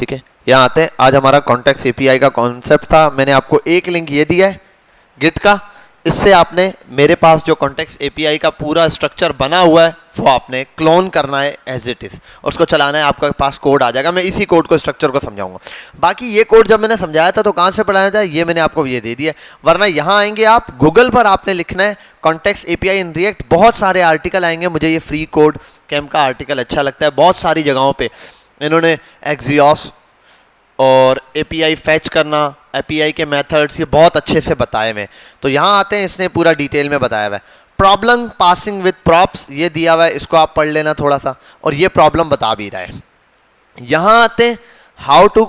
ठीक है, यहाँ आते हैं। आज हमारा कॉन्टेक्स्ट एपीआई का कॉन्सेप्ट था। मैंने आपको एक लिंक ये दिया है गिट का, इससे आपने मेरे पास जो कॉन्टेक्स्ट एपीआई का पूरा स्ट्रक्चर बना हुआ है वो आपने क्लोन करना है एज इट इज, और उसको चलाना है। आपके पास कोड आ जाएगा, मैं इसी कोड को स्ट्रक्चर को समझाऊंगा। बाकी ये कोड जब मैंने समझाया था तो कहाँ से पढ़ाया था, ये मैंने आपको ये दे दिया। वरना यहाँ आएंगे आप गूगल पर, आपने लिखना है कॉन्टेक्स्ट एपीआई इन रिएक्ट, बहुत सारे आर्टिकल आएंगे। मुझे ये फ्री कोड कैम का आर्टिकल अच्छा लगता है। बहुत सारी जगहों पर इन्होंने एक्सियोस और एपीआई फैच करना, एपीआई के मेथड्स, ये बहुत अच्छे से बताए हुए। तो यहाँ आते हैं, इसने पूरा डिटेल में बताया हुआ है। प्रॉब्लम पासिंग विद प्रॉप्स ये दिया हुआ है, इसको आप पढ़ लेना थोड़ा सा, और ये प्रॉब्लम बता भी रहा है। यहाँ आते हैं how to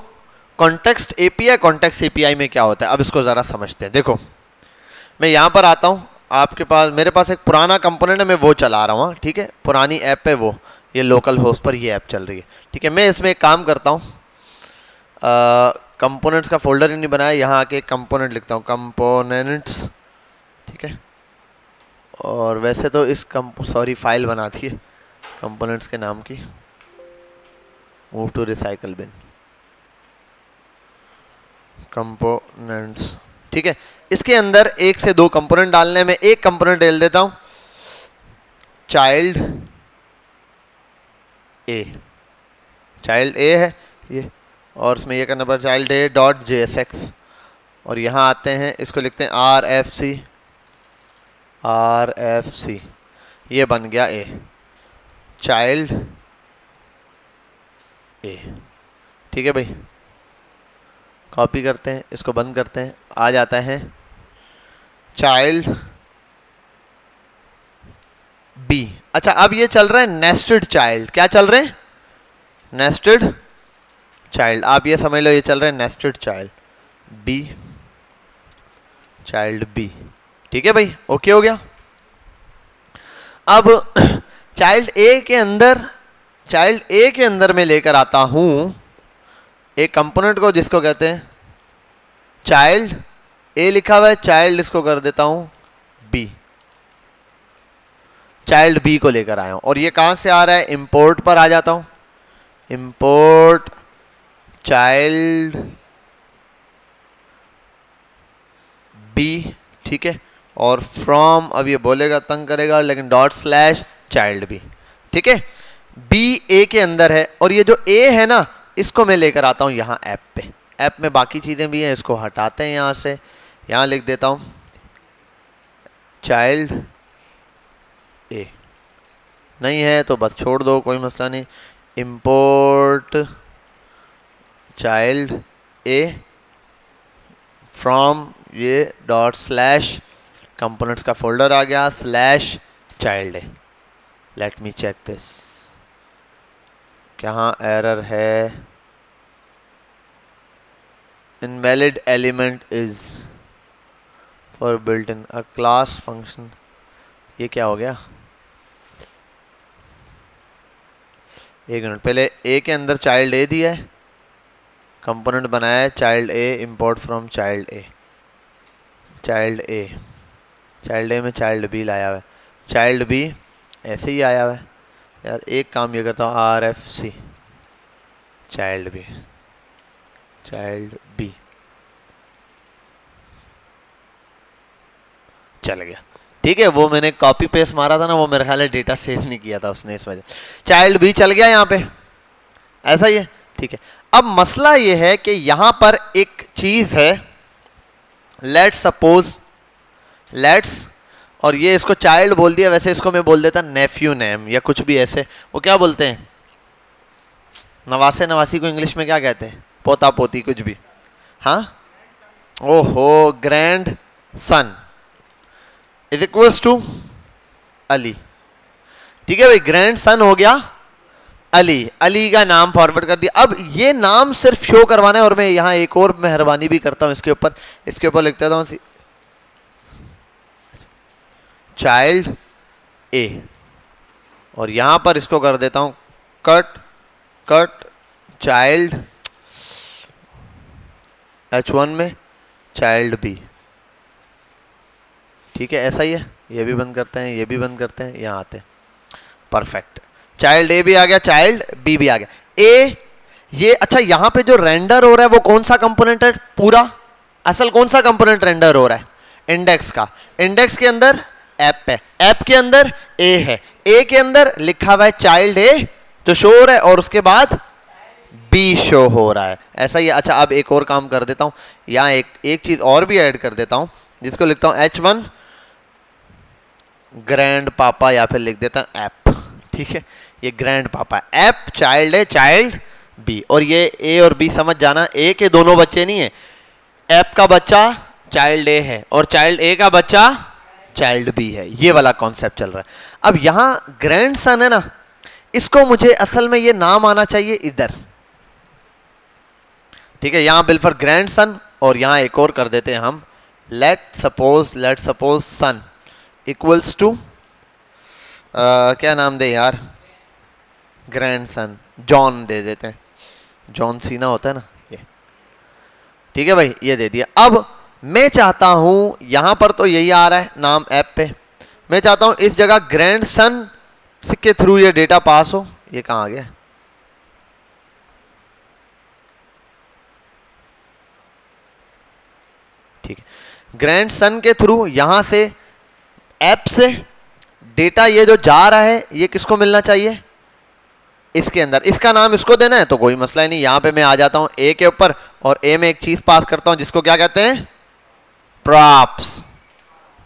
context API. Context API में क्या होता है, अब इसको ज़रा समझते हैं। देखो मैं यहाँ पर आता हूँ, आपके पास मेरे पास एक पुराना कंपोनेंट है, मैं वो चला रहा हूँ, ठीक है, पुरानी ऐप है वो, ये लोकल होस्ट पर ये ऐप चल रही है, ठीक है। मैं इसमें एक काम करता हूँ, कंपोनेंट्स का फोल्डर ही नहीं बनाया, यहाँ आके कंपोनेंट लिखता हूँ, कंपोनेंट्स, ठीक है। और वैसे तो इस फाइल बना दी है कंपोनेंट्स के नाम की, move to recycle bin, components, ठीक है। इसके अंदर 1 से 2 कंपोनेंट डालने में, एक कंपोनेंट डाल देता हूँ चाइल्ड ए, चाइल्ड ए है ये, और उसमें ये करना पड़ेगा चाइल्ड ए डॉट JSX, और यहाँ आते हैं, इसको लिखते हैं RFC, ये बन गया ए, चाइल्ड ए, ठीक है भाई। कॉपी करते हैं, इसको बंद करते हैं, आ जाता है चाइल्ड बी। अच्छा, अब ये चल रहा है नेस्टेड चाइल्ड, क्या चल रहे हैं, नेस्टेड चाइल्ड, आप ये समझ लो ये चल रहा है nested child B, child B, ठीक है भाई, ओके हो गया। अब चाइल्ड ए के अंदर मैं लेकर आता हूं एक कंपोनेंट को जिसको कहते हैं चाइल्ड ए, लिखा हुआ है चाइल्ड, इसको कर देता हूं बी, चाइल्ड बी को लेकर आया हूं। और ये कहां से आ रहा है, इंपोर्ट पर आ जाता हूं, इंपोर्ट चाइल्ड बी, ठीक है। और फ्रॉम, अब ये बोलेगा तंग करेगा, लेकिन ./चाइल्ड बी, ठीक है। बी ए के अंदर है, और ये जो ए है ना, इसको मैं लेकर आता हूं यहाँ ऐप पे। ऐप में बाकी चीजें भी हैं, इसको हटाते हैं यहाँ से, यहाँ लिख देता हूं चाइल्ड ए, नहीं है तो बस छोड़ दो, कोई मसला नहीं। इंपोर्ट चाइल्ड ए फ्रॉम ये ./ कंपोनेंट्स का फोल्डर आ गया, /child A. Let me check this, कहाँ एरर है, invalid element is for built in a class function. ये क्या हो गया, एक मिनट, पहले ए के अंदर चाइल्ड ए दिया है, कंपोनेंट बनाया है child A, import from child A, child A में चाइल्ड बी लाया हुआ है, चाइल्ड बी ऐसे ही आया हुआ है यार। एक काम ये करता हूँ, RFC चाइल्ड बी चल गया, ठीक है। वो मैंने कॉपी पेस्ट मारा था ना, वो मेरे ख्याल है डेटा सेव नहीं किया था उसने, इस वजह चाइल्ड बी चल गया यहाँ पे, ऐसा ही है, ठीक है। अब मसला ये है कि यहां पर एक चीज है, लेट्स, और ये इसको चाइल्ड बोल दिया, वैसे इसको मैं बोल देता नेफ्यू नेम या कुछ भी ऐसे, वो क्या बोलते हैं, नवासी को इंग्लिश में क्या कहते हैं, पोता पोती कुछ भी, हाँ, ओहो, grand son is equals to Ali, ठीक है भाई, ग्रैंड सन हो गया अली का नाम फॉरवर्ड कर दिया। अब ये नाम सिर्फ शो करवाना है, और मैं यहाँ एक और मेहरबानी भी करता हूँ, इसके ऊपर लिख देता हूँ चाइल्ड ए, और यहाँ पर इसको कर देता हूँ कट चाइल्ड H1 में चाइल्ड बी, ठीक है, ऐसा ही है। ये भी बंद करते हैं, ये भी बंद करते हैं, यहाँ आते हैं, परफेक्ट, चाइल्ड ए भी आ गया, चाइल्ड बी भी आ गया। ए ये अच्छा यहां पे जो रेंडर हो रहा है वो कौन सा कंपोनेंट है पूरा, असल कौन सा कंपोनेंट रेंडर हो रहा है, इंडेक्स का। इंडेक्स के अंदर ऐप है, ऐप के अंदर ए है, ए के अंदर लिखा हुआ है चाइल्ड ए जो शो हो रहा है और उसके बाद बी शो हो रहा है, ऐसा ही। अच्छा अब एक और काम कर देता हूं, यहां एक चीज और भी ऐड कर देता हूं जिसको लिखता हूं H1 ग्रैंड पापा या फिर लिख देता हूं ऐप, ठीक है। ये ग्रैंड पापा ऐप चाइल्ड है, चाइल्ड बी, और ये ए और बी समझ जाना, ए के दोनों बच्चे नहीं है, ऐप का बच्चा चाइल्ड ए है और चाइल्ड ए का बच्चा चाइल्ड बी है, ये वाला कॉन्सेप्ट चल रहा है। अब यहां ग्रैंड सन है ना, इसको मुझे असल में ये नाम आना चाहिए इधर, ठीक है। यहां बिल्कुल ग्रैंड सन, और यहां एक और कर देते हैं हम, let suppose son equals to क्या नाम दे यार, ग्रैंड सन जॉन दे देते हैं, जॉन सीना होता है ना ये, ठीक है भाई, ये दे दिया। अब मैं चाहता हूं यहां पर तो यही आ रहा है नाम ऐप पे, मैं चाहता हूं इस जगह ग्रैंड सन के थ्रू ये डेटा पास हो, ये कहां आ गया, ठीक है। ग्रैंड सन के थ्रू यहां से ऐप से डेटा ये जो जा रहा है ये किसको मिलना चाहिए, इसके अंदर, इसका नाम इसको देना है तो कोई मसला ही नहीं। यहां पे मैं आ जाता हूं ए के ऊपर और ए में एक चीज पास करता हूं जिसको क्या कहते हैं, प्रॉप्स,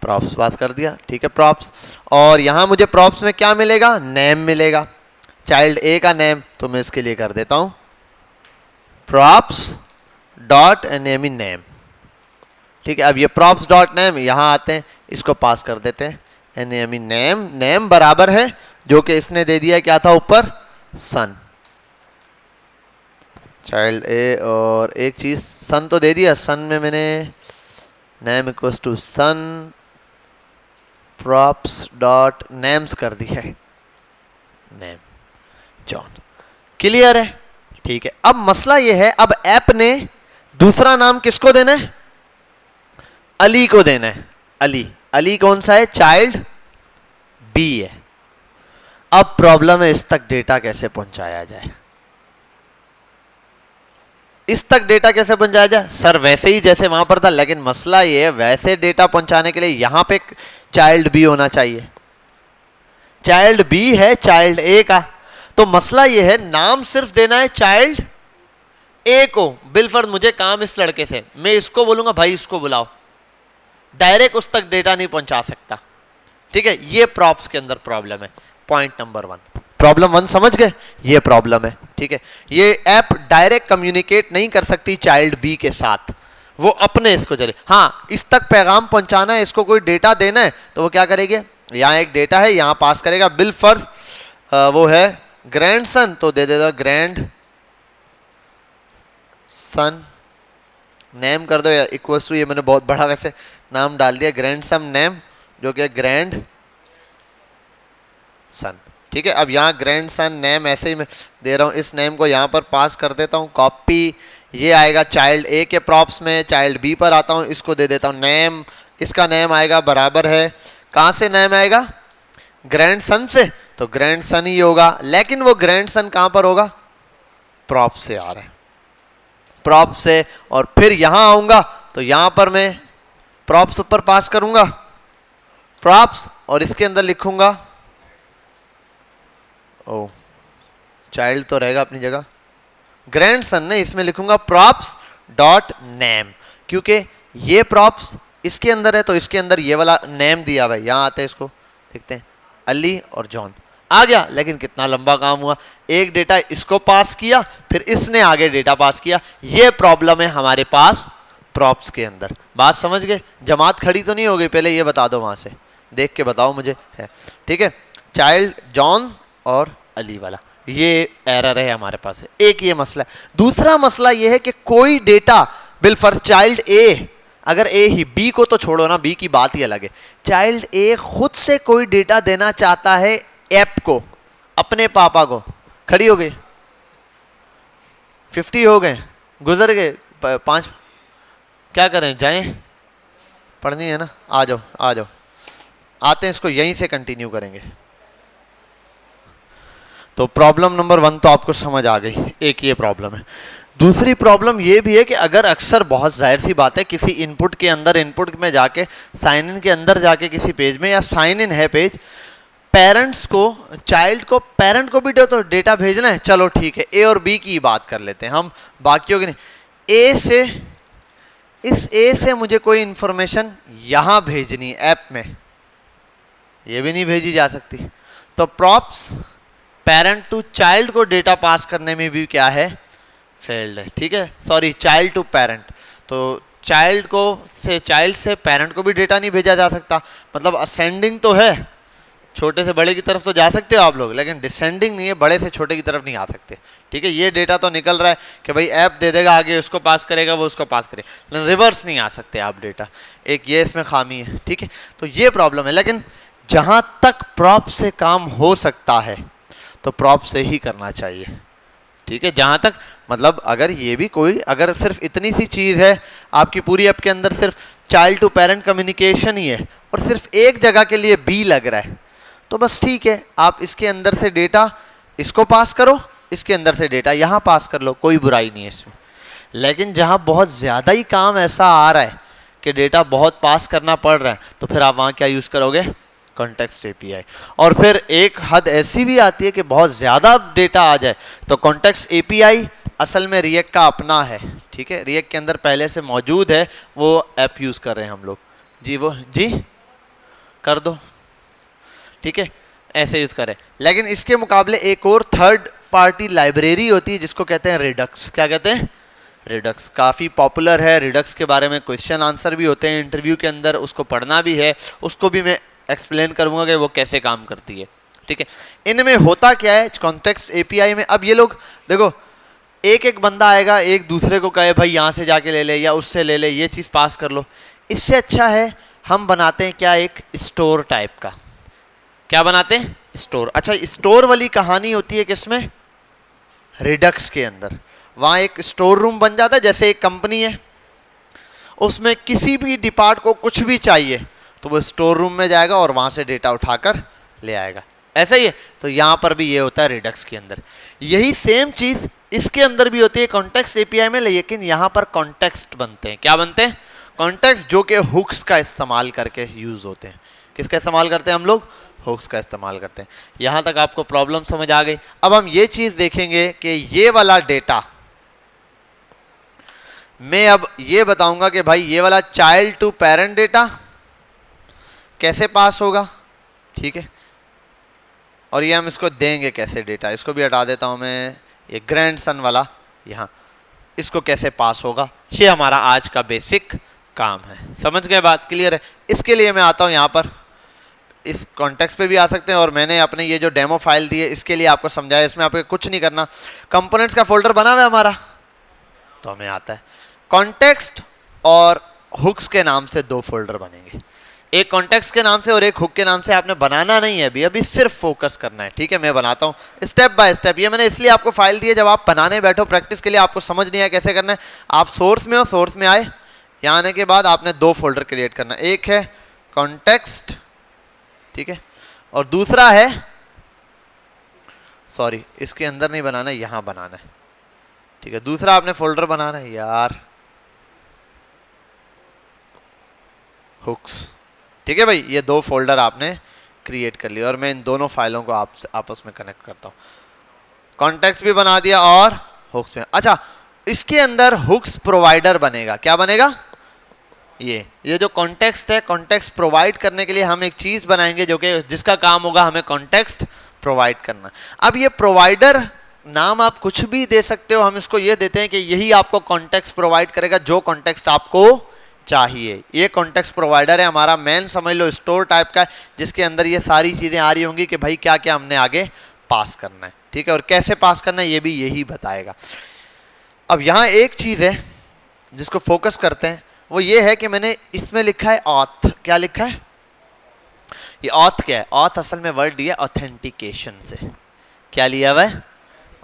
प्रॉप्स पास कर दिया, ठीक है प्रॉप्स। और यहां मुझे प्रॉप्स में क्या मिलेगा, नेम मिलेगा, चाइल्ड ए का नेम, तो मैं इसके लिए कर देता हूं props dot name in name, ठीक है। अब ये प्रॉप्स डॉट नेम यहां आते हैं, इसको पास कर देते हैं नेम इन नेम, नेम बराबर है जो कि इसने दे दिया क्या था ऊपर, सन, चाइल्ड ए, और एक चीज सन तो दे दिया, सन में मैंने name equals to son props dot names कर दिया है, नेम जॉन, क्लियर है, ठीक है। अब मसला यह है, अब ऐप ने दूसरा नाम किसको देना है, अली को देना है, अली, अली कौन सा है, चाइल्ड बी है। अब प्रॉब्लम है इस तक डेटा कैसे पहुंचाया जाए, इस तक डेटा कैसे पहुंचाया जाए, सर वैसे ही जैसे वहां पर था, लेकिन मसला ये है वैसे डेटा पहुंचाने के लिए यहां पे चाइल्ड बी होना चाहिए, चाइल्ड बी है चाइल्ड ए का, तो मसला ये है नाम सिर्फ देना है चाइल्ड ए को, बिलफर्ज मुझे काम इस लड़के से, मैं इसको बोलूंगा भाई इसको बुलाओ, डायरेक्ट उस तक डेटा नहीं पहुंचा सकता, ठीक है। ये प्रॉप्स के अंदर प्रॉब्लम है, पॉइंट नंबर 1, प्रॉब्लम 1 समझ गए, ये प्रॉब्लम है, ठीक है। ये ऐप डायरेक्ट कम्युनिकेट नहीं कर सकती चाइल्ड बी के साथ, वो अपने इसको चले, हाँ इस तक पैगाम पहुंचाना है, इसको कोई डेटा देना है तो वो क्या करेगी, यहाँ एक डेटा है यहाँ पास करेगा, बिलफर्ज वो है ग्रैंड सन, तो दे देगा ग्रैंड सन, नेम कर दो या इक्वल्स टू, ये मैंने बहुत बड़ा वैसे नाम डाल दिया, ग्रैंड सन नेम जो कि ग्रैंड सन, ठीक है। अब यहाँ ग्रैंड सन नेम ऐसे ही मैं दे रहा हूँ, इस नेम को यहाँ पर पास कर देता हूँ, कॉपी, ये आएगा चाइल्ड ए के प्रॉप्स में, चाइल्ड बी पर आता हूँ, इसको दे देता हूँ नेम, इसका नेम आएगा बराबर है, कहाँ से नेम आएगा, ग्रैंड सन से, तो ग्रैंड सन ही होगा, लेकिन वो ग्रैंड सन कहाँ पर होगा, प्रॉप से आ रहा है, प्रॉप से, और फिर यहाँ आऊँगा तो यहाँ पर मैं प्रॉप्स ऊपर पास करूँगा, प्रॉप्स, और इसके अंदर लिखूंगा, ओ चाइल्ड तो रहेगा अपनी जगह, ग्रैंड सन ने इसमें लिखूंगा प्रॉप्स डॉट नेम, क्योंकि ये प्रॉप्स इसके अंदर है तो इसके अंदर ये वाला नेम दिया हुआ है, यहां आते हैं इसको देखते हैं, अली और जॉन आ गया, लेकिन कितना लंबा काम हुआ, एक डेटा इसको पास किया फिर इसने आगे डेटा पास किया, ये प्रॉब्लम है हमारे पास प्रॉप्स के अंदर, बात समझ गए, जमात खड़ी तो नहीं हो गई, पहले ये बता दो वहां से देख के बताओ मुझे, है ठीक है, चाइल्ड जॉन और अली वाला ये एरर है हमारे पास है, एक ये मसला है। दूसरा मसला ये है कि कोई डेटा बिलफर्ज चाइल्ड ए, अगर ए ही, बी को तो छोड़ो ना, बी की बात ही अलग है, चाइल्ड ए खुद से कोई डेटा देना चाहता है ऐप को, अपने पापा को, खड़ी हो गई 50 हो गए, गुजर गए 5, क्या करें, जाएं, पढ़नी है ना, आ जाओ आ जाओ, आते हैं इसको यहीं से कंटिन्यू करेंगे। तो प्रॉब्लम नंबर 1 तो आपको समझ आ गई, एक ये प्रॉब्लम है। दूसरी प्रॉब्लम ये भी है कि अगर अक्सर बहुत जाहिर सी बात है किसी इनपुट के अंदर, इनपुट में जाके साइन इन के अंदर जाके किसी पेज में, या साइन इन है पेज, पेरेंट्स को, चाइल्ड को, पेरेंट को भी तो डेटा भेजना है। चलो ठीक है, ए और बी की बात कर लेते हैं हम, बाकियों की नहीं। ए से, इस ए से मुझे कोई इंफॉर्मेशन यहां भेजनी है ऐप में, ये भी नहीं भेजी जा सकती। तो प्रॉप्स पेरेंट टू चाइल्ड को डेटा पास करने में भी क्या है, फेल्ड है। ठीक है, सॉरी, चाइल्ड टू पेरेंट, तो चाइल्ड को से, चाइल्ड से पेरेंट को भी डेटा नहीं भेजा जा सकता। मतलब असेंडिंग तो है, छोटे से बड़े की तरफ तो जा सकते हो आप लोग, लेकिन डिसेंडिंग नहीं है, बड़े से छोटे की तरफ नहीं आ सकते। ठीक है, ये डेटा तो निकल रहा है कि भाई ऐप दे देगा, आगे उसको पास करेगा, वो उसको पास करेगा, लेकिन रिवर्स नहीं आ सकते आप डेटा। एक ये इसमें खामी है। ठीक है, तो ये प्रॉब्लम है। लेकिन जहां तक प्रॉप से काम हो सकता है तो प्रॉप से ही करना चाहिए। ठीक है, जहां तक, मतलब अगर ये भी कोई, अगर सिर्फ इतनी सी चीज है आपकी पूरी ऐप के अंदर, सिर्फ चाइल्ड टू पेरेंट कम्युनिकेशन ही है और सिर्फ एक जगह के लिए बी लग रहा है, तो बस ठीक है, आप इसके अंदर से डेटा इसको पास करो, इसके अंदर से डेटा यहां पास कर लो, कोई बुराई नहीं है इसमें। लेकिन जहां बहुत ज्यादा ही काम ऐसा आ रहा है कि डेटा बहुत पास करना पड़ रहा है, तो फिर आप वहां क्या यूज करोगे, कॉन्टेक्स्ट एपीआई। और फिर एक हद ऐसी भी आती है कि बहुत ज्यादा डेटा आ जाए तो कॉन्टेक्स्ट एपीआई असल में रिएक्ट का अपना है। ठीक है, रिएक्ट के अंदर पहले से मौजूद है, वो ऐप यूज कर रहे हैं हम लोग जी, वो जी कर दो। ठीक है, ऐसे यूज करें। लेकिन इसके मुकाबले एक और थर्ड पार्टी लाइब्रेरी होती है जिसको कहते हैं रिडक्स। क्या कहते हैं, रिडक्स। काफ़ी पॉपुलर है, रिडक्स के बारे में क्वेश्चन आंसर भी होते हैं इंटरव्यू के अंदर, उसको पढ़ना भी है, उसको भी मैं एक्सप्लेन करूंगा कि वो कैसे काम करती है। ठीक है, इनमें होता क्या है कॉन्टेक्स्ट एपीआई में, अब ये लोग देखो, एक एक बंदा आएगा, एक दूसरे को कहे भाई यहाँ से जाके ले ले या उससे ले ले, ये चीज़ पास कर लो। इससे अच्छा है हम बनाते हैं क्या, एक स्टोर टाइप का। क्या बनाते हैं, स्टोर। अच्छा, स्टोर वाली कहानी होती है किसमें, रिडक्स के अंदर। वहाँ एक स्टोर रूम बन जाता है, जैसे एक कंपनी है, उसमें किसी भी डिपार्ट को कुछ भी चाहिए तो वो स्टोर रूम में जाएगा और वहाँ से डेटा उठाकर ले आएगा। ऐसा ही है, तो यहाँ पर भी ये होता है रिडक्स के अंदर। यही सेम चीज़ इसके अंदर भी होती है कॉन्टेक्स्ट एपीआई में, लेकिन यहाँ पर कॉन्टेक्स्ट बनते हैं। क्या बनते हैं, कॉन्टेक्स्ट, जो कि हुक्स का इस्तेमाल करके यूज़ होते हैं। किसका इस्तेमाल करते हैं हम लोग, हुक्स का इस्तेमाल करते हैं। यहाँ तक आपको प्रॉब्लम समझ आ गई। अब हम ये चीज़ देखेंगे कि ये वाला डेटा, मैं अब ये बताऊंगा कि भाई ये वाला चाइल्ड टू पेरेंट डेटा कैसे पास होगा। ठीक है, और ये हम इसको देंगे कैसे डेटा, इसको भी हटा देता हूं मैं, ये ग्रैंडसन वाला यहाँ, इसको कैसे पास होगा, ये हमारा आज का बेसिक काम है। समझ गए, बात क्लियर है। इसके लिए मैं आता हूं यहाँ पर, इस कॉन्टेक्स्ट पे भी आ सकते हैं, और मैंने अपने ये जो डेमो फाइल दी है इसके लिए आपको समझाया, इसमें आपको कुछ नहीं करना। कंपोनेंट्स का फोल्डर बना हुआ है हमारा, तो हमें आता है कॉन्टेक्स्ट और हुक्स के नाम से दो फोल्डर बनेंगे, एक कॉन्टेक्स्ट के नाम से और एक हुक के नाम से। आपने बनाना नहीं है अभी सिर्फ फोकस करना है। ठीक है, मैं बनाता हूँ स्टेप बाय स्टेप। ये मैंने इसलिए आपको फाइल दी है, जब आप बनाने बैठो प्रैक्टिस के लिए, आपको समझ नहीं आया कैसे करना है, आप सोर्स में हो, सोर्स में आए, यहाँ आने के बाद आपने दो फोल्डर क्रिएट करना है, एक है कॉन्टेक्स्ट, ठीक है, और दूसरा है, सॉरी इसके अंदर नहीं बनाना, यहाँ बनाना है। ठीक है, दूसरा आपने फोल्डर बनाना है यार, हुक्स। ठीक है भाई, ये दो फोल्डर आपने क्रिएट कर लिया, और मैं इन दोनों फाइलों को आपस में कनेक्ट करता हूँ। कॉन्टेक्स्ट भी बना दिया और हुक्स में। अच्छा, इसके अंदर हुक्स प्रोवाइडर बनेगा। क्या बनेगा, ये जो कॉन्टेक्स्ट है, कॉन्टेक्स्ट प्रोवाइड करने के लिए हम एक चीज बनाएंगे जो कि जिसका काम होगा हमें कॉन्टेक्स्ट प्रोवाइड करना। अब ये प्रोवाइडर नाम आप कुछ भी दे सकते हो, हम इसको ये देते हैं कि यही आपको कॉन्टेक्स्ट प्रोवाइड करेगा जो कॉन्टेक्स्ट आपको चाहिए। ये कॉन्टेक्स्ट प्रोवाइडर है हमारा, मेन समझ लो स्टोर टाइप का, जिसके अंदर ये सारी चीजें आ रही होंगी कि भाई क्या क्या हमने आगे पास करना है। ठीक है, और कैसे पास करना है ये भी यही बताएगा। अब यहाँ एक चीज है जिसको फोकस करते हैं, वो ये है कि मैंने इसमें लिखा है ऑथ। क्या लिखा है, ये ऑथ क्या है, ऑथ असल में वर्ड दिया ऑथेंटिकेशन से। क्या लिया हुआ है,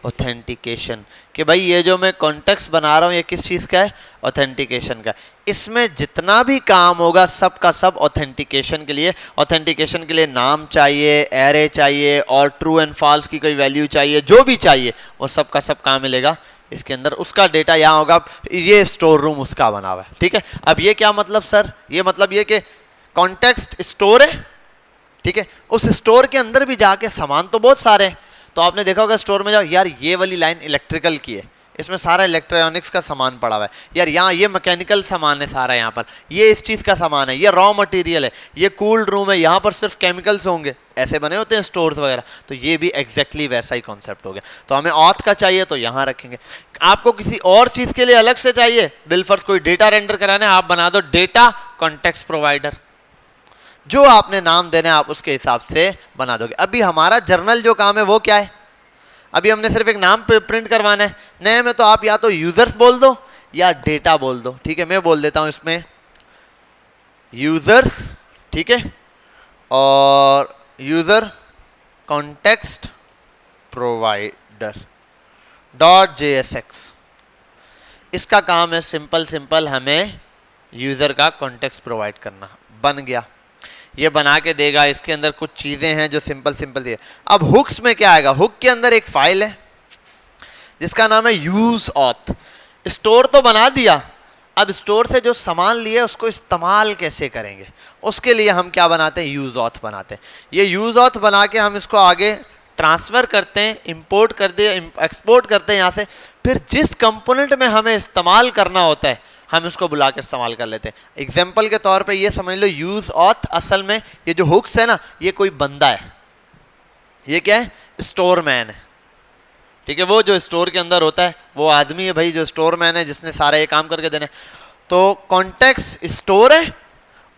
ऑथेंटिकेशन, कि भाई ये जो मैं कॉन्टेक्स्ट बना रहा हूँ ये किस चीज़ का है, ऑथेंटिकेशन का। इसमें जितना भी काम होगा सब का सब ऑथेंटिकेशन के लिए। ऑथेंटिकेशन के लिए नाम चाहिए, एरे चाहिए और ट्रू एंड फॉल्स की कोई वैल्यू चाहिए, जो भी चाहिए वो सब का सब कहाँ मिलेगा, इसके अंदर। उसका डेटा यहाँ होगा, ये स्टोर रूम उसका बना हुआ है, ठीक है। अब ये क्या मतलब सर, ये मतलब ये कि कॉन्टेक्स्ट स्टोर है, ठीक है। उस स्टोर के अंदर भी जाके सामान तो बहुत सारे हैं, तो आपने देखा होगा स्टोर में जाओ, यार ये वाली लाइन इलेक्ट्रिकल की है, इसमें सारा इलेक्ट्रॉनिक्स का सामान पड़ा हुआ है, यार यहाँ ये मैकेनिकल सामान है सारा, यहाँ पर ये इस चीज़ का सामान है, ये रॉ मटेरियल है, ये कूल्ड रूम है, यहाँ पर सिर्फ केमिकल्स होंगे, ऐसे बने होते हैं स्टोर्स वगैरह। तो ये भी एग्जैक्टली वैसा ही कॉन्सेप्ट हो गया। तो हमें ऑथ का चाहिए तो यहाँ रखेंगे। आपको किसी और चीज़ के लिए अलग से चाहिए, बिलफर्स कोई डेटा रेंडर कराना है, आप बना दो डेटा कॉन्टेक्स्ट प्रोवाइडर, जो आपने नाम देना है आप उसके हिसाब से बना दोगे। अभी हमारा जर्नल जो काम है वो क्या है, अभी हमने सिर्फ एक नाम प्रिंट करवाना है। नए में तो आप या तो यूजर्स बोल दो या डेटा बोल दो, ठीक है। मैं बोल देता हूं इसमें यूजर्स, ठीक है, और user context provider dot JSX। इसका काम है सिंपल सिंपल हमें यूजर का कॉन्टेक्स्ट प्रोवाइड करना। बन गया, ये बना के देगा। इसके अंदर कुछ चीज़ें हैं जो सिंपल सिंपल दी। अब हुक्स में क्या आएगा, हुक के अंदर एक फाइल है जिसका नाम है यूज ऑथ। स्टोर तो बना दिया, अब स्टोर से जो सामान लिए उसको इस्तेमाल कैसे करेंगे, उसके लिए हम क्या बनाते हैं, यूज ऑथ बनाते हैं। ये यूज ऑथ बना के हम इसको आगे ट्रांसफ़र करते हैं, इंपोर्ट करते हैं, एक्सपोर्ट करते हैं यहाँ से। फिर जिस कंपोनेंट में हमें इस्तेमाल करना होता है हम इसको बुला के इस्तेमाल कर लेते हैं। एग्जाम्पल के तौर पे ये समझ लो, यूज ऑथ असल में ये जो हुक्स है ना, ये कोई बंदा है, ये क्या है, स्टोर मैन है, ठीक है। वो जो स्टोर के अंदर होता है वो आदमी है भाई, जो स्टोर मैन है जिसने सारा ये काम करके देना है। तो कॉन्टेक्स्ट स्टोर है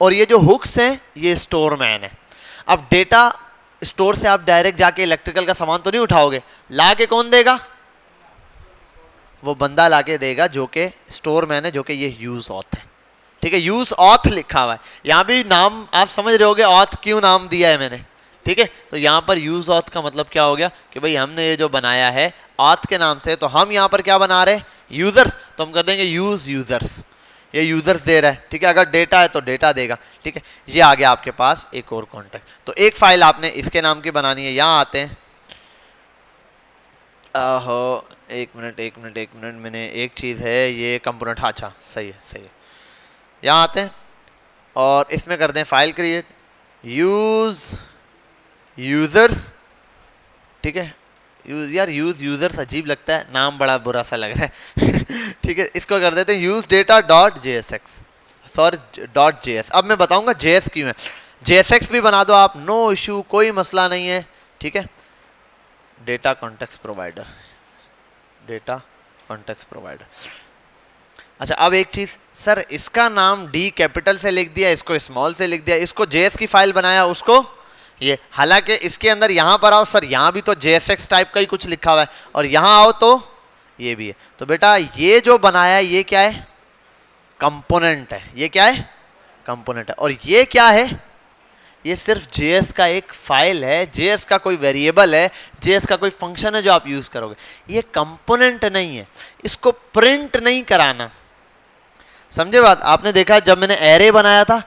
और ये जो हुक्स है ये स्टोर मैन है। अब डेटा स्टोर से आप डायरेक्ट जाके इलेक्ट्रिकल का सामान तो नहीं उठाओगे, ला के कौन देगा, वो बंदा लाके देगा जो कि स्टोर मैन है, जो कि ये यूज ऑथ है, ठीक है। यूज ऑथ लिखा हुआ है, यहाँ भी नाम आप समझ रहे होगे ऑथ क्यों नाम दिया है मैंने, ठीक है। तो यहाँ पर यूज ऑथ का मतलब क्या हो गया कि भाई हमने ये जो बनाया है ऑथ के नाम से, तो हम यहाँ पर क्या बना रहे हैं, यूजर्स, तो हम कर देंगे यूज यूजर्स, ये यूजर्स दे रहा है, ठीक है। अगर डेटा है तो डेटा देगा, ठीक है। ये आ गया आपके पास एक और कॉन्टेक्ट। तो एक फाइल आपने इसके नाम की बनानी है। यहाँ आते हैं, एक मिनट, मैंने एक चीज़ है ये कंपोनेंट, हाँ अच्छा सही है। यहाँ आते हैं और इसमें कर दें फाइल क्रिएट यूज यूजर्स, ठीक है। यार यूज यूजर्स अजीब लगता है, नाम बड़ा बुरा सा लग रहा है ठीक है। इसको कर देते हैं use data dot JSX, sorry dot JS। अब मैं बताऊंगा JS क्यों है। JSX भी बना दो आप, नो इशू, कोई मसला नहीं है, ठीक है। Data context provider, data context provider. अच्छा अब एक चीज सर, इसका नाम D कैपिटल से लिख दिया, इसको स्मॉल से लिख दिया, इसको JS की फाइल बनाया उसको ये, हालांकि इसके अंदर यहाँ पर आओ सर, यहाँ भी तो JSX टाइप का ही कुछ लिखा हुआ है, और यहाँ आओ तो ये भी है। तो बेटा ये जो बनाया ये क्या है, कंपोनेंट है। ये क्या है, कंपोनेंट है। और ये क्या है, ये सिर्फ JS का एक फाइल है, JS का कोई वेरिएबल है, JS का कोई फंक्शन है जो आप यूज करोगे। ये कंपोनेंट नहीं है, इसको प्रिंट नहीं कराना, समझे बात। आपने देखा जब मैंने एरे बनाया था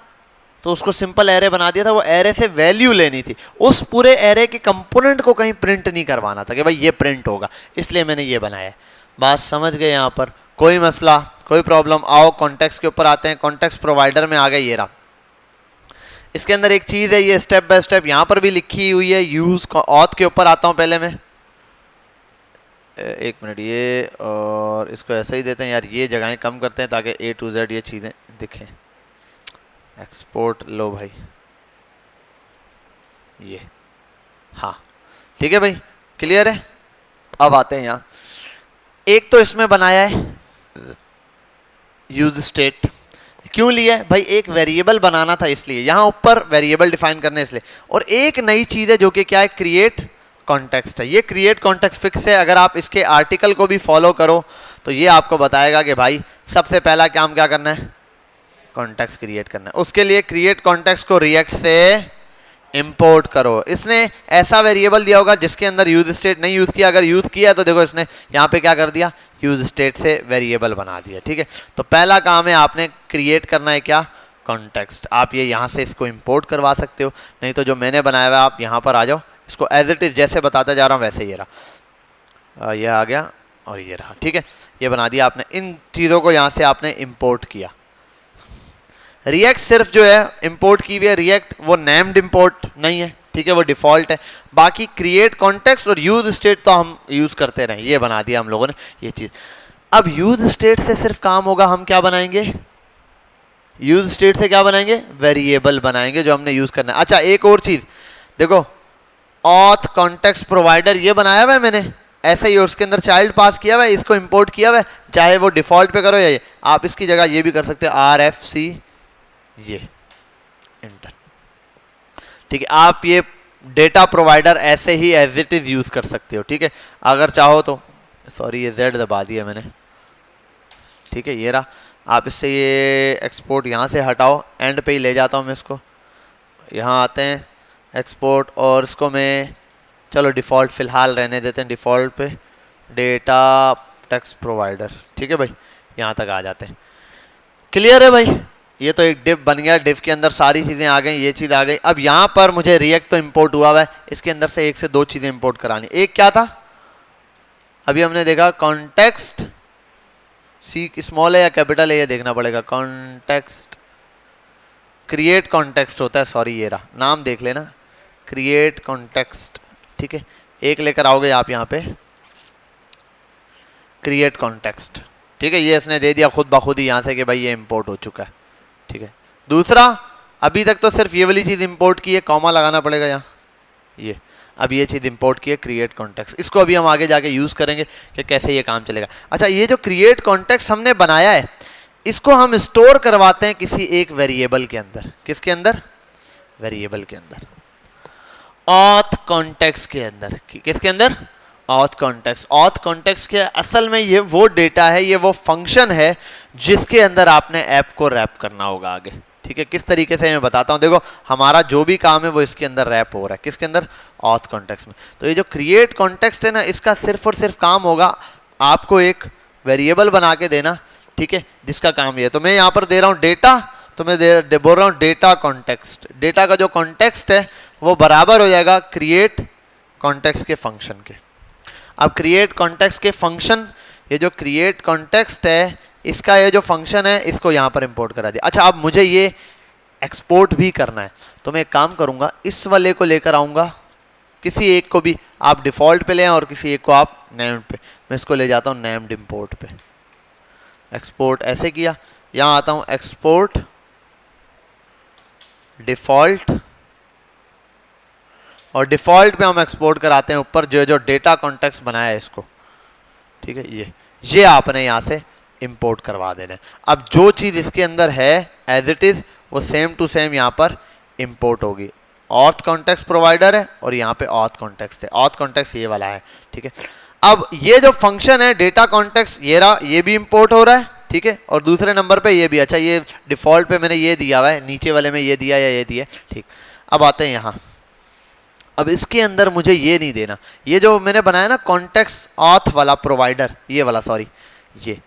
तो उसको सिंपल एरे बना दिया था, वो एरे से वैल्यू लेनी थी, उस पूरे एरे के कंपोनेंट को कहीं प्रिंट नहीं करवाना था कि भाई ये प्रिंट होगा, इसलिए मैंने ये बनाया। बात समझ गए यहाँ पर, कोई मसला कोई प्रॉब्लम। आओ कॉन्टेक्स्ट के ऊपर आते हैं, कॉन्टेक्स्ट प्रोवाइडर में आ गए, ये रहा। इसके अंदर एक चीज़ है, ये स्टेप बाय स्टेप यहाँ पर भी लिखी हुई है। यूज ऑथ के ऊपर आता हूँ पहले मैं, एक मिनट, ये और इसको ऐसे ही देते हैं यार, ये जगहें कम करते हैं ताकि A to Z ये चीज़ें दिखें। एक्सपोर्ट लो भाई, ये हाँ ठीक है भाई, क्लियर है। अब आते हैं यहाँ, एक तो इसमें बनाया है यूज स्टेट, क्यों लिया है भाई, एक वेरिएबल बनाना था इसलिए, यहाँ ऊपर वेरिएबल डिफाइन करने इसलिए। और एक नई चीज़ है जो कि क्या है, क्रिएट कॉन्टेक्स्ट है। ये क्रिएट कॉन्टेक्स्ट फिक्स है, अगर आप इसके आर्टिकल को भी फॉलो करो तो ये आपको बताएगा कि भाई सबसे पहला काम क्या करना है, कॉन्टेक्स्ट क्रिएट करना है। उसके लिए क्रिएट कॉन्टेक्स्ट को रिएक्ट से इंपोर्ट करो। इसने ऐसा वेरिएबल दिया होगा जिसके अंदर यूज स्टेट नहीं यूज किया, अगर यूज किया तो देखो इसने यहाँ पे क्या कर दिया, यूज स्टेट से वेरिएबल बना दिया। ठीक है, तो पहला काम है आपने क्रिएट करना है क्या, कॉन्टेक्स्ट। आप ये यहाँ से इसको इंपोर्ट करवा सकते हो, नहीं तो जो मैंने बनाया हुआ आप यहाँ पर आ जाओ, इसको एज इट इज जैसे बताता जा रहा हूँ वैसे ये रहा, ये आ गया और ये रहा। ठीक है, ये बना दिया आपने। इन चीज़ों को यहाँ से आपने इंपोर्ट किया। रिएक्ट सिर्फ जो है इंपोर्ट की हुई है, रिएक्ट वो नेम्ड इंपोर्ट नहीं है। ठीक है, वो डिफॉल्ट है। बाकी क्रिएट कॉन्टेक्स्ट और यूज स्टेट तो हम यूज करते रहे, ये बना दिया हम लोगों ने ये चीज। अब यूज स्टेट से सिर्फ काम होगा, हम क्या बनाएंगे, यूज स्टेट से क्या बनाएंगे, वेरिएबल बनाएंगे जो हमने यूज करना है। अच्छा एक और चीज देखो, ऑथ कॉन्टेक्स्ट प्रोवाइडर ये बनाया हुआ है मैंने ऐसे ही, और उसके अंदर चाइल्ड पास किया हुआ है, इसको इंपोर्ट किया हुआ है, चाहे वो डिफॉल्ट पे करो या ये, आप इसकी जगह ये भी कर सकते हो RFC ये इंटर। ठीक है, आप ये डेटा प्रोवाइडर ऐसे ही एज इट इज यूज कर सकते हो। ठीक है, अगर चाहो तो, सॉरी ये Z दबा दिया मैंने। ठीक है, ये रहा, आप इससे ये एक्सपोर्ट यहाँ से हटाओ, एंड पे ही ले जाता हूँ मैं इसको। यहाँ आते हैं एक्सपोर्ट, और इसको मैं चलो डिफ़ॉल्ट फ़िलहाल रहने देते हैं, डिफ़ॉल्ट पे डेटा टेक्स्ट प्रोवाइडर। ठीक है भाई, यहाँ तक आ जाते हैं। क्लियर है भाई, ये तो एक डिव बन गया, डिव के अंदर सारी चीज़ें आ गई, ये चीज़ आ गई। अब यहाँ पर मुझे रिएक्ट तो इंपोर्ट हुआ है, इसके अंदर से एक से दो चीज़ें इंपोर्ट करानी। एक क्या था, अभी हमने देखा कॉन्टेक्स्ट, सी स्मॉल है या कैपिटल है ये देखना पड़ेगा, कॉन्टेक्स्ट, क्रिएट कॉन्टेक्स्ट होता है, सॉरी ये रहा, नाम देख लेना, क्रिएट कॉन्टेक्स्ट। ठीक है, एक लेकर आओगे आप यहाँ पे, क्रिएट कॉन्टेक्स्ट। ठीक है, ये इसने दे दिया खुद ब खुद ही यहाँ से कि भाई ये इंपोर्ट हो चुका है। ठीक है, दूसरा, अभी तक तो सिर्फ ये वाली चीज़ इंपोर्ट की है, कॉमा लगाना पड़ेगा यहाँ, ये अब ये चीज़ इंपोर्ट की है क्रिएट कॉन्टेक्स्ट। इसको अभी हम आगे जाके यूज़ करेंगे कि कैसे ये काम चलेगा। अच्छा, ये जो क्रिएट कॉन्टेक्स्ट हमने बनाया है, इसको हम स्टोर करवाते हैं किसी एक वेरिएबल के अंदर। किसके अंदर, वेरिएबल के अंदर, ऑथ कॉन्टेक्स्ट के अंदर। किसके अंदर, ऑथ कॉन्टेक्स्ट। ऑथ कॉन्टेक्स्ट के असल में ये वो डेटा है, ये वो फंक्शन है जिसके अंदर आपने ऐप को रैप करना होगा आगे। ठीक है, किस तरीके से मैं बताता हूँ। देखो हमारा जो भी काम है वो इसके अंदर रैप हो रहा है, किसके अंदर, ऑथ कॉन्टेक्स्ट में। तो ये जो क्रिएट कॉन्टेक्स्ट है ना, इसका सिर्फ और सिर्फ काम होगा आपको एक वेरिएबल बना के देना। ठीक है, जिसका काम ये है, तो मैं यहाँ पर दे रहा हूँ डेटा, तो मैं बोल रहा हूँ डेटा कॉन्टेक्स्ट। डेटा का जो कॉन्टेक्स्ट है वो बराबर हो जाएगा क्रिएट कॉन्टेक्स्ट के फंक्शन के। अब क्रिएट कॉन्टेक्स्ट के फंक्शन, ये जो क्रिएट कॉन्टेक्स्ट है इसका ये जो फंक्शन है, इसको यहाँ पर इंपोर्ट करा दिया। अच्छा, अब मुझे ये एक्सपोर्ट भी करना है, तो मैं एक काम करूँगा, इस वाले को लेकर आऊँगा, किसी एक को भी आप डिफ़ॉल्ट पे लें और किसी एक को आप नेम्ड पे। मैं इसको ले जाता हूँ नेम्ड इंपोर्ट पे, एक्सपोर्ट ऐसे किया, यहाँ आता हूँ एक्सपोर्ट डिफ़ॉल्ट, और डिफ़ॉल्ट पे हम एक्सपोर्ट कराते हैं ऊपर जो डेटा कॉन्टेक्स्ट बनाया है इसको। ठीक है, ये आपने यहाँ से इंपोर्ट करवा देना है। अब जो चीज़ इसके अंदर है एज इट इज़ वो सेम टू सेम यहाँ पर इंपोर्ट होगी। ऑथ कॉन्टेक्स्ट प्रोवाइडर है और यहाँ पे ऑथ कॉन्टेक्स्ट है, ऑथ कॉन्टेक्स्ट ये वाला है। ठीक है, अब ये जो फंक्शन है डेटा कॉन्टेक्स्ट, ये रहा, ये भी इंपोर्ट हो रहा है। ठीक है, और दूसरे नंबर पे ये भी। अच्छा, ये डिफ़ॉल्ट पे मैंने ये दिया हुआ है, नीचे वाले में ये दिया या ये दिया। ठीक, अब आते हैं यहाँ। अब इसके अंदर मुझे ये नहीं देना, ये जो मैंने बनाया ना कॉन्टेक्स्ट ऑथ वाला प्रोवाइडर, ये वाला सॉरी, ये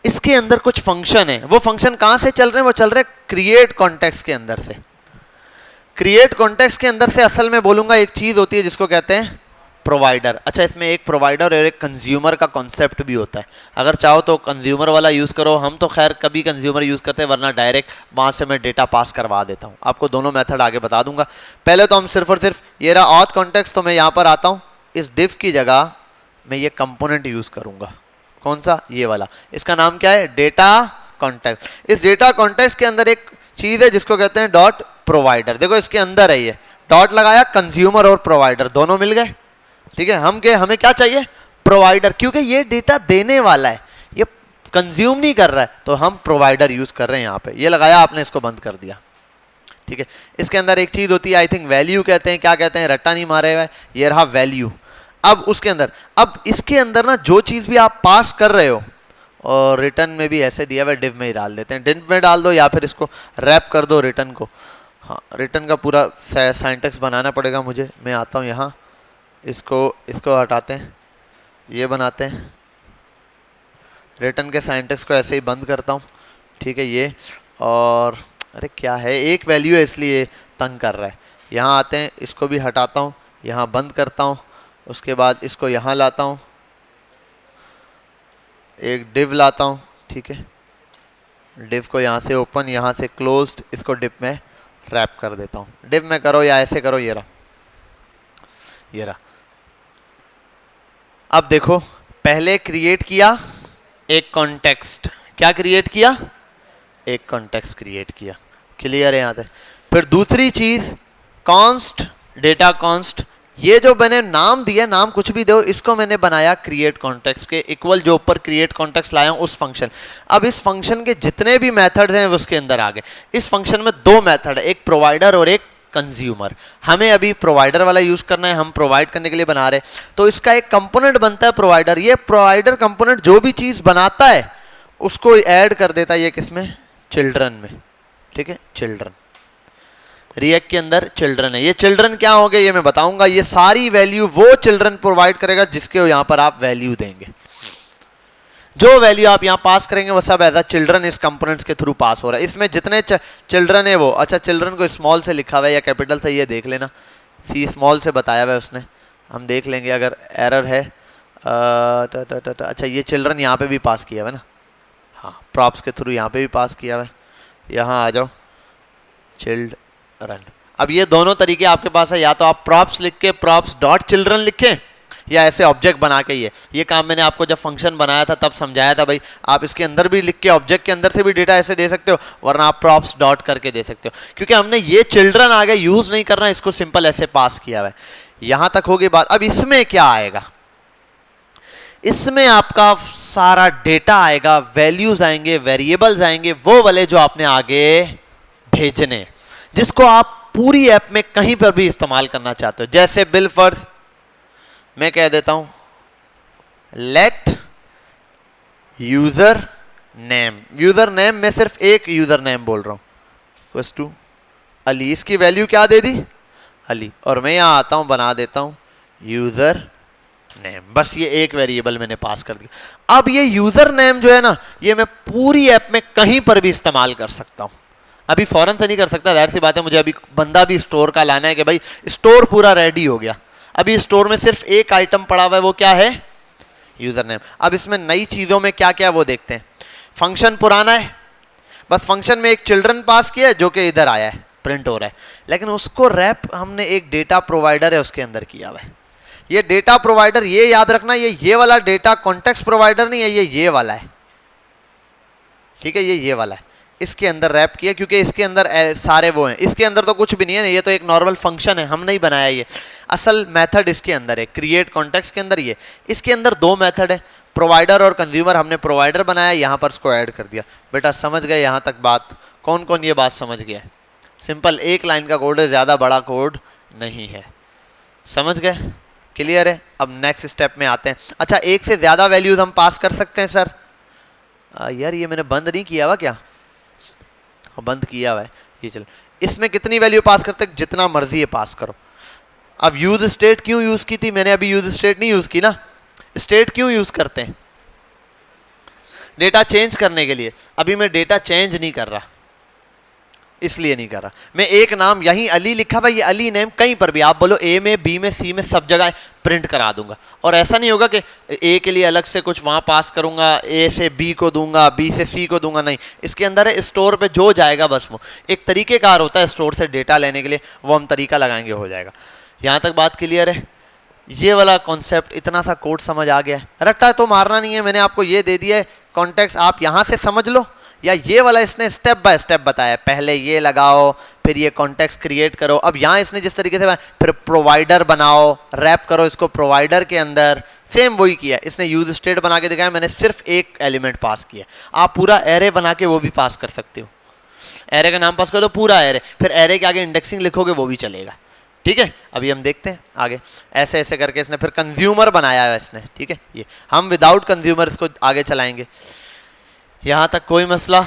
इसके अंदर कुछ फंक्शन है। वो फंक्शन कहाँ से चल रहे हैं, वो चल रहे हैं क्रिएट कॉन्टेक्स्ट के अंदर से। क्रिएट कॉन्टेक्स्ट के अंदर से असल में बोलूँगा एक चीज़ होती है जिसको कहते हैं प्रोवाइडर। अच्छा, इसमें एक प्रोवाइडर और एक कंज्यूमर का कॉन्सेप्ट भी होता है। अगर चाहो तो कंज्यूमर वाला यूज़ करो, हम तो खैर कभी कंज्यूमर यूज़ करते हैं, वरना डायरेक्ट वहाँ से मैं डेटा पास करवा देता हूँ। आपको दोनों मेथड आगे बता दूंगा। पहले तो हम सिर्फ और सिर्फ ये रहा ऑथ कॉन्टेक्स्ट, तो मैं यहाँ पर आता हूँ, इस डिव की जगह मैं ये कंपोनेंट यूज़ करूँगा। कौन सा, ये वाला, इसका नाम क्या है, डेटा कॉन्टेक्स्ट। इस डेटा कॉन्टेक्स्ट के अंदर एक चीज़ है जिसको कहते हैं डॉट प्रोवाइडर। देखो इसके अंदर है, ये डॉट लगाया, कंज्यूमर और प्रोवाइडर दोनों मिल गए। ठीक है, हमें क्या चाहिए, प्रोवाइडर, क्योंकि ये डेटा देने वाला है, ये कंज्यूम नहीं कर रहा है, तो हम प्रोवाइडर यूज कर रहे हैं। यहाँ पे ये लगाया आपने, इसको बंद कर दिया। ठीक है, इसके अंदर एक चीज होती है, आई थिंक वैल्यू कहते हैं, क्या कहते हैं, रट्टा नहीं मारे हुए, ये रहा वैल्यू। अब उसके अंदर, अब इसके अंदर ना जो चीज भी आप पास कर रहे हो, और रिटर्न में भी ऐसे दिया हुआ, डिव में ही डाल देते हैं, डिव में डाल दो या फिर इसको रैप कर दो रिटर्न को। हाँ, रिटर्न का पूरा सिंटैक्स बनाना पड़ेगा मुझे। मैं आता हूँ यहाँ, इसको हटाते हैं, ये बनाते हैं, रिटर्न के सिंटैक्स को ऐसे ही बंद करता हूँ, ठीक है ये। और अरे क्या है, एक वैल्यू है इसलिए तंग कर रहा है। यहाँ आते हैं, इसको भी हटाता हूँ, यहाँ बंद करता हूँ, उसके बाद इसको यहाँ लाता हूँ, एक डिव लाता हूँ, ठीक है। डिव को यहाँ से ओपन, यहाँ से क्लोज्ड, इसको डिव में रैप कर देता हूँ। डिव में करो या ऐसे करो, ये रहा, ये रहा। अब देखो, पहले क्रिएट किया एक कॉन्टेक्स्ट, क्या क्रिएट किया, एक कॉन्टेक्स्ट क्रिएट किया, क्लियर है यहाँ तक। फिर दूसरी चीज कॉन्स्ट, डेटा कॉन्स्ट, ये जो मैंने नाम दिया, नाम कुछ भी दो, इसको मैंने बनाया क्रिएट कॉन्टेक्स्ट के इक्वल, जो ऊपर क्रिएट कॉन्टेक्स्ट लाया हूं उस फंक्शन। अब इस फंक्शन के जितने भी मेथड्स हैं उसके अंदर आ गए। इस फंक्शन में दो मेथड है, एक प्रोवाइडर और एक कंज्यूमर। हमें अभी प्रोवाइडर वाला यूज करना है, हम प्रोवाइड करने के लिए बना रहे, तो इसका एक कंपोनेंट बनता है प्रोवाइडर। ये प्रोवाइडर कंपोनेंट जो भी चीज बनाता है उसको ऐड कर देता है ये किसमें, चिल्ड्रन में, ठीक है। चिल्ड्रन, रिएक्ट के अंदर चिल्ड्रन है। ये चिल्ड्रन क्या होंगे ये मैं बताऊंगा। ये सारी वैल्यू वो चिल्ड्रन प्रोवाइड करेगा जिसके यहां पर आप वैल्यू देंगे। जो वैल्यू आप यहां पास करेंगे वो सब एज अ चिल्ड्रन इस कंपोनेंट्स के थ्रू पास हो रहा है। इसमें जितने चिल्ड्रन है वो, अच्छा चिल्ड्रन को स्मॉल से लिखा हुआ है या कैपिटल से, ये देख लेना, सी स्मॉल से बताया हुआ है उसने, हम देख लेंगे अगर एरर है। अच्छा ये चिल्ड्रन यहाँ पे भी पास किया हुआ है ना, हाँ प्रॉप्स के थ्रू यहाँ पे भी पास किया हुआ है। यहाँ आ जाओ, चिल्ड्रन। अब ये दोनों तरीके आपके पास है, या तो आप प्रॉप्स लिख के प्रॉप्स डॉट चिल्ड्रन लिखें, या ऐसे ऑब्जेक्ट बना के। ये काम मैंने आपको जब फंक्शन बनाया था तब समझाया था भाई, आप इसके अंदर भी लिख के ऑब्जेक्ट के अंदर से भी डेटा ऐसे दे सकते हो, वरना आप प्रॉप्स डॉट करके दे सकते हो। क्योंकि हमने ये चिल्ड्रन आगे यूज नहीं करना, इसको सिंपल ऐसे पास किया हुआ है। यहां तक होगी बात। अब इसमें क्या आएगा, इसमें आपका सारा डेटा आएगा, वैल्यूज आएंगे, वेरिएबल्स आएंगे, वो वाले जो आपने आगे भेजने, जिसको आप पूरी ऐप में कहीं पर भी इस्तेमाल करना चाहते हो। जैसे बिल फर्ज मैं कह देता हूं let user name, user name में सिर्फ एक यूजर नेम बोल रहा हूं, टू अली, इसकी वैल्यू क्या दे दी, अली। और मैं यहां आता हूं, बना देता हूं यूजर नेम, बस ये एक वेरिएबल मैंने पास कर दिया। अब ये यूजर नेम जो है ना, ये मैं पूरी ऐप में कहीं पर भी इस्तेमाल कर सकता हूं। अभी फौरन से नहीं कर सकता, जाहिर सी बात है, मुझे अभी बंदा भी स्टोर का लाना है कि भाई स्टोर पूरा रेडी हो गया। अभी स्टोर में सिर्फ एक आइटम पड़ा हुआ है, वो क्या है, यूजर नेम। अब इसमें नई चीजों में क्या क्या वो देखते हैं। फंक्शन पुराना है, बस फंक्शन में एक चिल्ड्रन पास किया है जो कि इधर आया है, प्रिंट हो रहा है, लेकिन उसको रैप हमने एक डेटा प्रोवाइडर है उसके अंदर किया हुआ है। ये डेटा प्रोवाइडर, ये याद रखना, ये वाला डेटा कॉन्टेक्स्ट प्रोवाइडर नहीं है, ये वाला है, ठीक है, ये वाला है, इसके अंदर रैप किया, क्योंकि इसके अंदर सारे वो हैं। इसके अंदर तो कुछ भी नहीं है, ये तो एक नॉर्मल फंक्शन है, हम नहीं बनाया ये। असल मेथड इसके अंदर है, क्रिएट कॉन्टेक्स्ट के अंदर। ये इसके अंदर दो मेथड है, प्रोवाइडर और कंज्यूमर। हमने प्रोवाइडर बनाया, यहाँ पर इसको ऐड कर दिया। बेटा समझ गए यहाँ तक बात, कौन कौन ये बात समझ गया? सिंपल एक लाइन का कोड है, ज़्यादा बड़ा कोड नहीं है, समझ गए, क्लियर है। अब नेक्स्ट स्टेप में आते हैं। अच्छा, एक से ज़्यादा वैल्यूज हम पास कर सकते हैं सर? यार ये मैंने बंद नहीं किया हुआ क्या? बंद किया हुआ है ये। चलो, इसमें कितनी वैल्यू पास करते हैं? जितना मर्जी है पास करो। अब यूज स्टेट क्यों यूज की थी मैंने? अभी यूज स्टेट नहीं यूज की ना। स्टेट क्यों यूज करते हैं? डेटा चेंज करने के लिए। अभी मैं डेटा चेंज नहीं कर रहा, इसलिए नहीं कर रहा। मैं एक नाम यहीं अली लिखा भाई, ये अली नेम कहीं पर भी आप बोलो, ए में, बी में, सी में, सब जगह प्रिंट करा दूंगा। और ऐसा नहीं होगा कि ए के लिए अलग से कुछ वहां पास करूंगा, ए से बी को दूंगा, बी से सी को दूंगा, नहीं। इसके अंदर है, स्टोर पे जो जाएगा बस वो एक तरीकेकार होता है स्टोर से डेटा लेने के लिए, वो हम तरीका लगाएंगे, हो जाएगा। यहां तक बात क्लियर है? ये वाला कॉन्सेप्ट, इतना सा कोड समझ आ गया है। रट्टा तो मारना नहीं है, मैंने आपको ये दे दिया है कॉन्टेक्स्ट, आप यहां से समझ लो, या ये वाला इसने स्टेप बाय स्टेप बताया। पहले ये लगाओ, फिर ये कॉन्टेक्स्ट क्रिएट करो। अब यहाँ इसने जिस तरीके से फिर प्रोवाइडर बनाओ, रैप करो इसको प्रोवाइडर के अंदर, सेम वही किया। इसने यूज स्टेट बना के दिखाया, मैंने सिर्फ एक एलिमेंट पास किया। आप पूरा एरे बना के वो भी पास कर सकते हो। एरे का नाम पास कर दो, पूरा एरे, फिर एरे के आगे इंडेक्सिंग लिखोगे वो भी चलेगा, ठीक है। अभी हम देखते हैं आगे। ऐसे ऐसे करके इसने फिर कंज्यूमर बनाया है इसने, ठीक है। ये हम विदाउट कंज्यूमर इसको आगे चलाएंगे। यहां तक कोई मसला?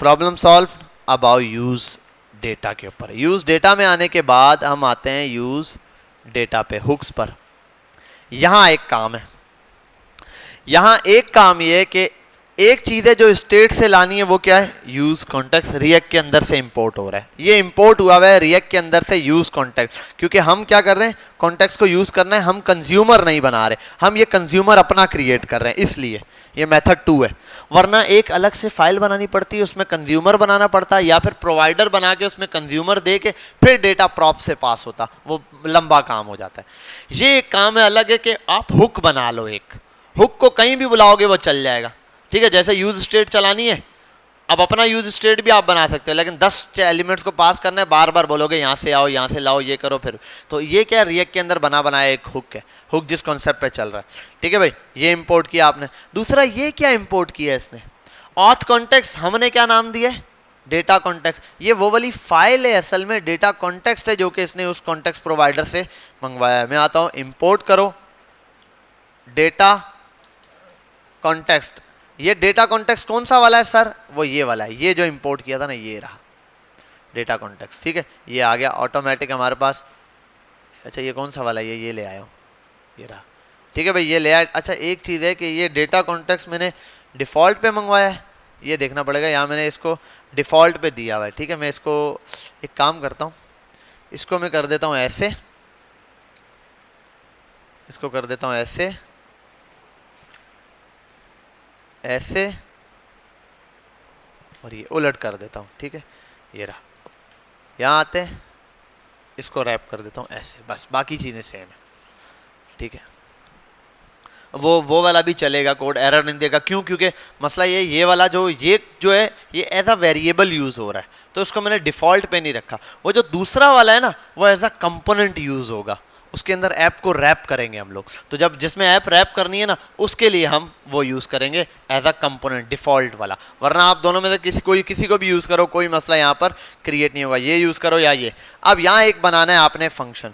Problem solve. अब आओ यूज डेटा के ऊपर। यूज डेटा में आने के बाद हम आते हैं यूज डेटा पे, हुक्स पर। यहां एक काम है, यहां एक काम ये है कि एक चीज है जो स्टेट से लानी है, वो क्या है, यूज कॉन्टेक्स्ट रिएक्ट के अंदर से इंपोर्ट हो रहा है। ये इंपोर्ट हुआ है रिएक्ट के अंदर से यूज कॉन्टेक्स्ट, क्योंकि हम क्या कर रहे हैं, कॉन्टेक्स्ट को यूज करना है, हम कंज्यूमर नहीं बना रहे, हम ये कंज्यूमर अपना क्रिएट कर रहे हैं, इसलिए ये मेथड 2 है। वरना एक अलग से फाइल बनानी पड़ती है, उसमें कंज्यूमर बनाना पड़ता है, या फिर प्रोवाइडर बना के उसमें कंज्यूमर दे के फिर डेटा प्रॉप से पास होता, वो लंबा काम हो जाता है। ये एक काम है अलग है कि आप हुक बना लो, एक हुक को कहीं भी बुलाओगे वो चल जाएगा, ठीक है। जैसे यूज स्टेट चलानी है, अब अपना यूज स्टेट भी आप बना सकते हो, लेकिन 10 एलिमेंट्स को पास करना है, बार बार बोलोगे यहाँ से आओ, यहाँ से लाओ, ये करो, फिर तो ये क्या रिएक्ट के अंदर बना बनाया एक हुक है, हुक जिस कॉन्सेप्ट पे चल रहा है, ठीक है भाई। ये इंपोर्ट किया आपने। दूसरा ये क्या इंपोर्ट किया है इसने, ऑथ कॉन्टेक्स्ट, हमने क्या नाम दिया है, डेटा कॉन्टेक्स्ट। ये वो वाली फाइल है असल में, डेटा कॉन्टेक्स्ट है जो कि इसने उस कॉन्टेक्स्ट प्रोवाइडर से मंगवाया है। मैं आता हूँ, इंपोर्ट करो डेटा कॉन्टेक्स्ट। ये डेटा कॉन्टेक्स्ट कौन सा वाला है सर, वो ये वाला है, ये जो इंपोर्ट किया था ना, ये रहा डेटा कॉन्टेक्स्ट, ठीक है। ये आ गया ऑटोमेटिक हमारे पास। अच्छा ये कौन सा वाला है, ये ले आया हूँ, ये रहा, ठीक है भाई, ये ले आया। अच्छा एक चीज़ है कि ये डेटा कॉन्टेक्स्ट मैंने डिफ़ॉल्ट पे मंगवाया है, ये देखना पड़ेगा, यहाँ मैंने इसको डिफ़ॉल्ट पे दिया हुआ है, ठीक है। मैं इसको एक काम करता हूँ, इसको मैं कर देता हूँ ऐसे, इसको कर देता हूँ ऐसे, ऐसे, और ये उलट कर देता हूँ, ठीक है। ये रहा, यहाँ आते हैं, इसको रैप कर देता हूँ ऐसे, बस बाकी चीज़ें सेम है, ठीक है। वो वाला भी चलेगा, कोड एरर नहीं देगा, क्यों, क्योंकि मसला ये वाला जो है ये एज अ वेरिएबल यूज़ हो रहा है, तो इसको मैंने डिफ़ॉल्ट पे नहीं रखा। वो जो दूसरा वाला है ना, वो एज अ कंपोनेंट यूज़ होगा, उसके अंदर ऐप को रैप करेंगे हम लोग। तो जब जिसमें ऐप रैप करनी है ना, उसके लिए हम वो यूज़ करेंगे एज अ कंपोनेंट, डिफ़ॉल्ट वाला। वरना आप दोनों में से किसी को भी यूज़ करो, कोई मसला यहाँ पर क्रिएट नहीं होगा, ये यूज़ करो या ये। अब यहाँ एक बनाना है आपने फंक्शन,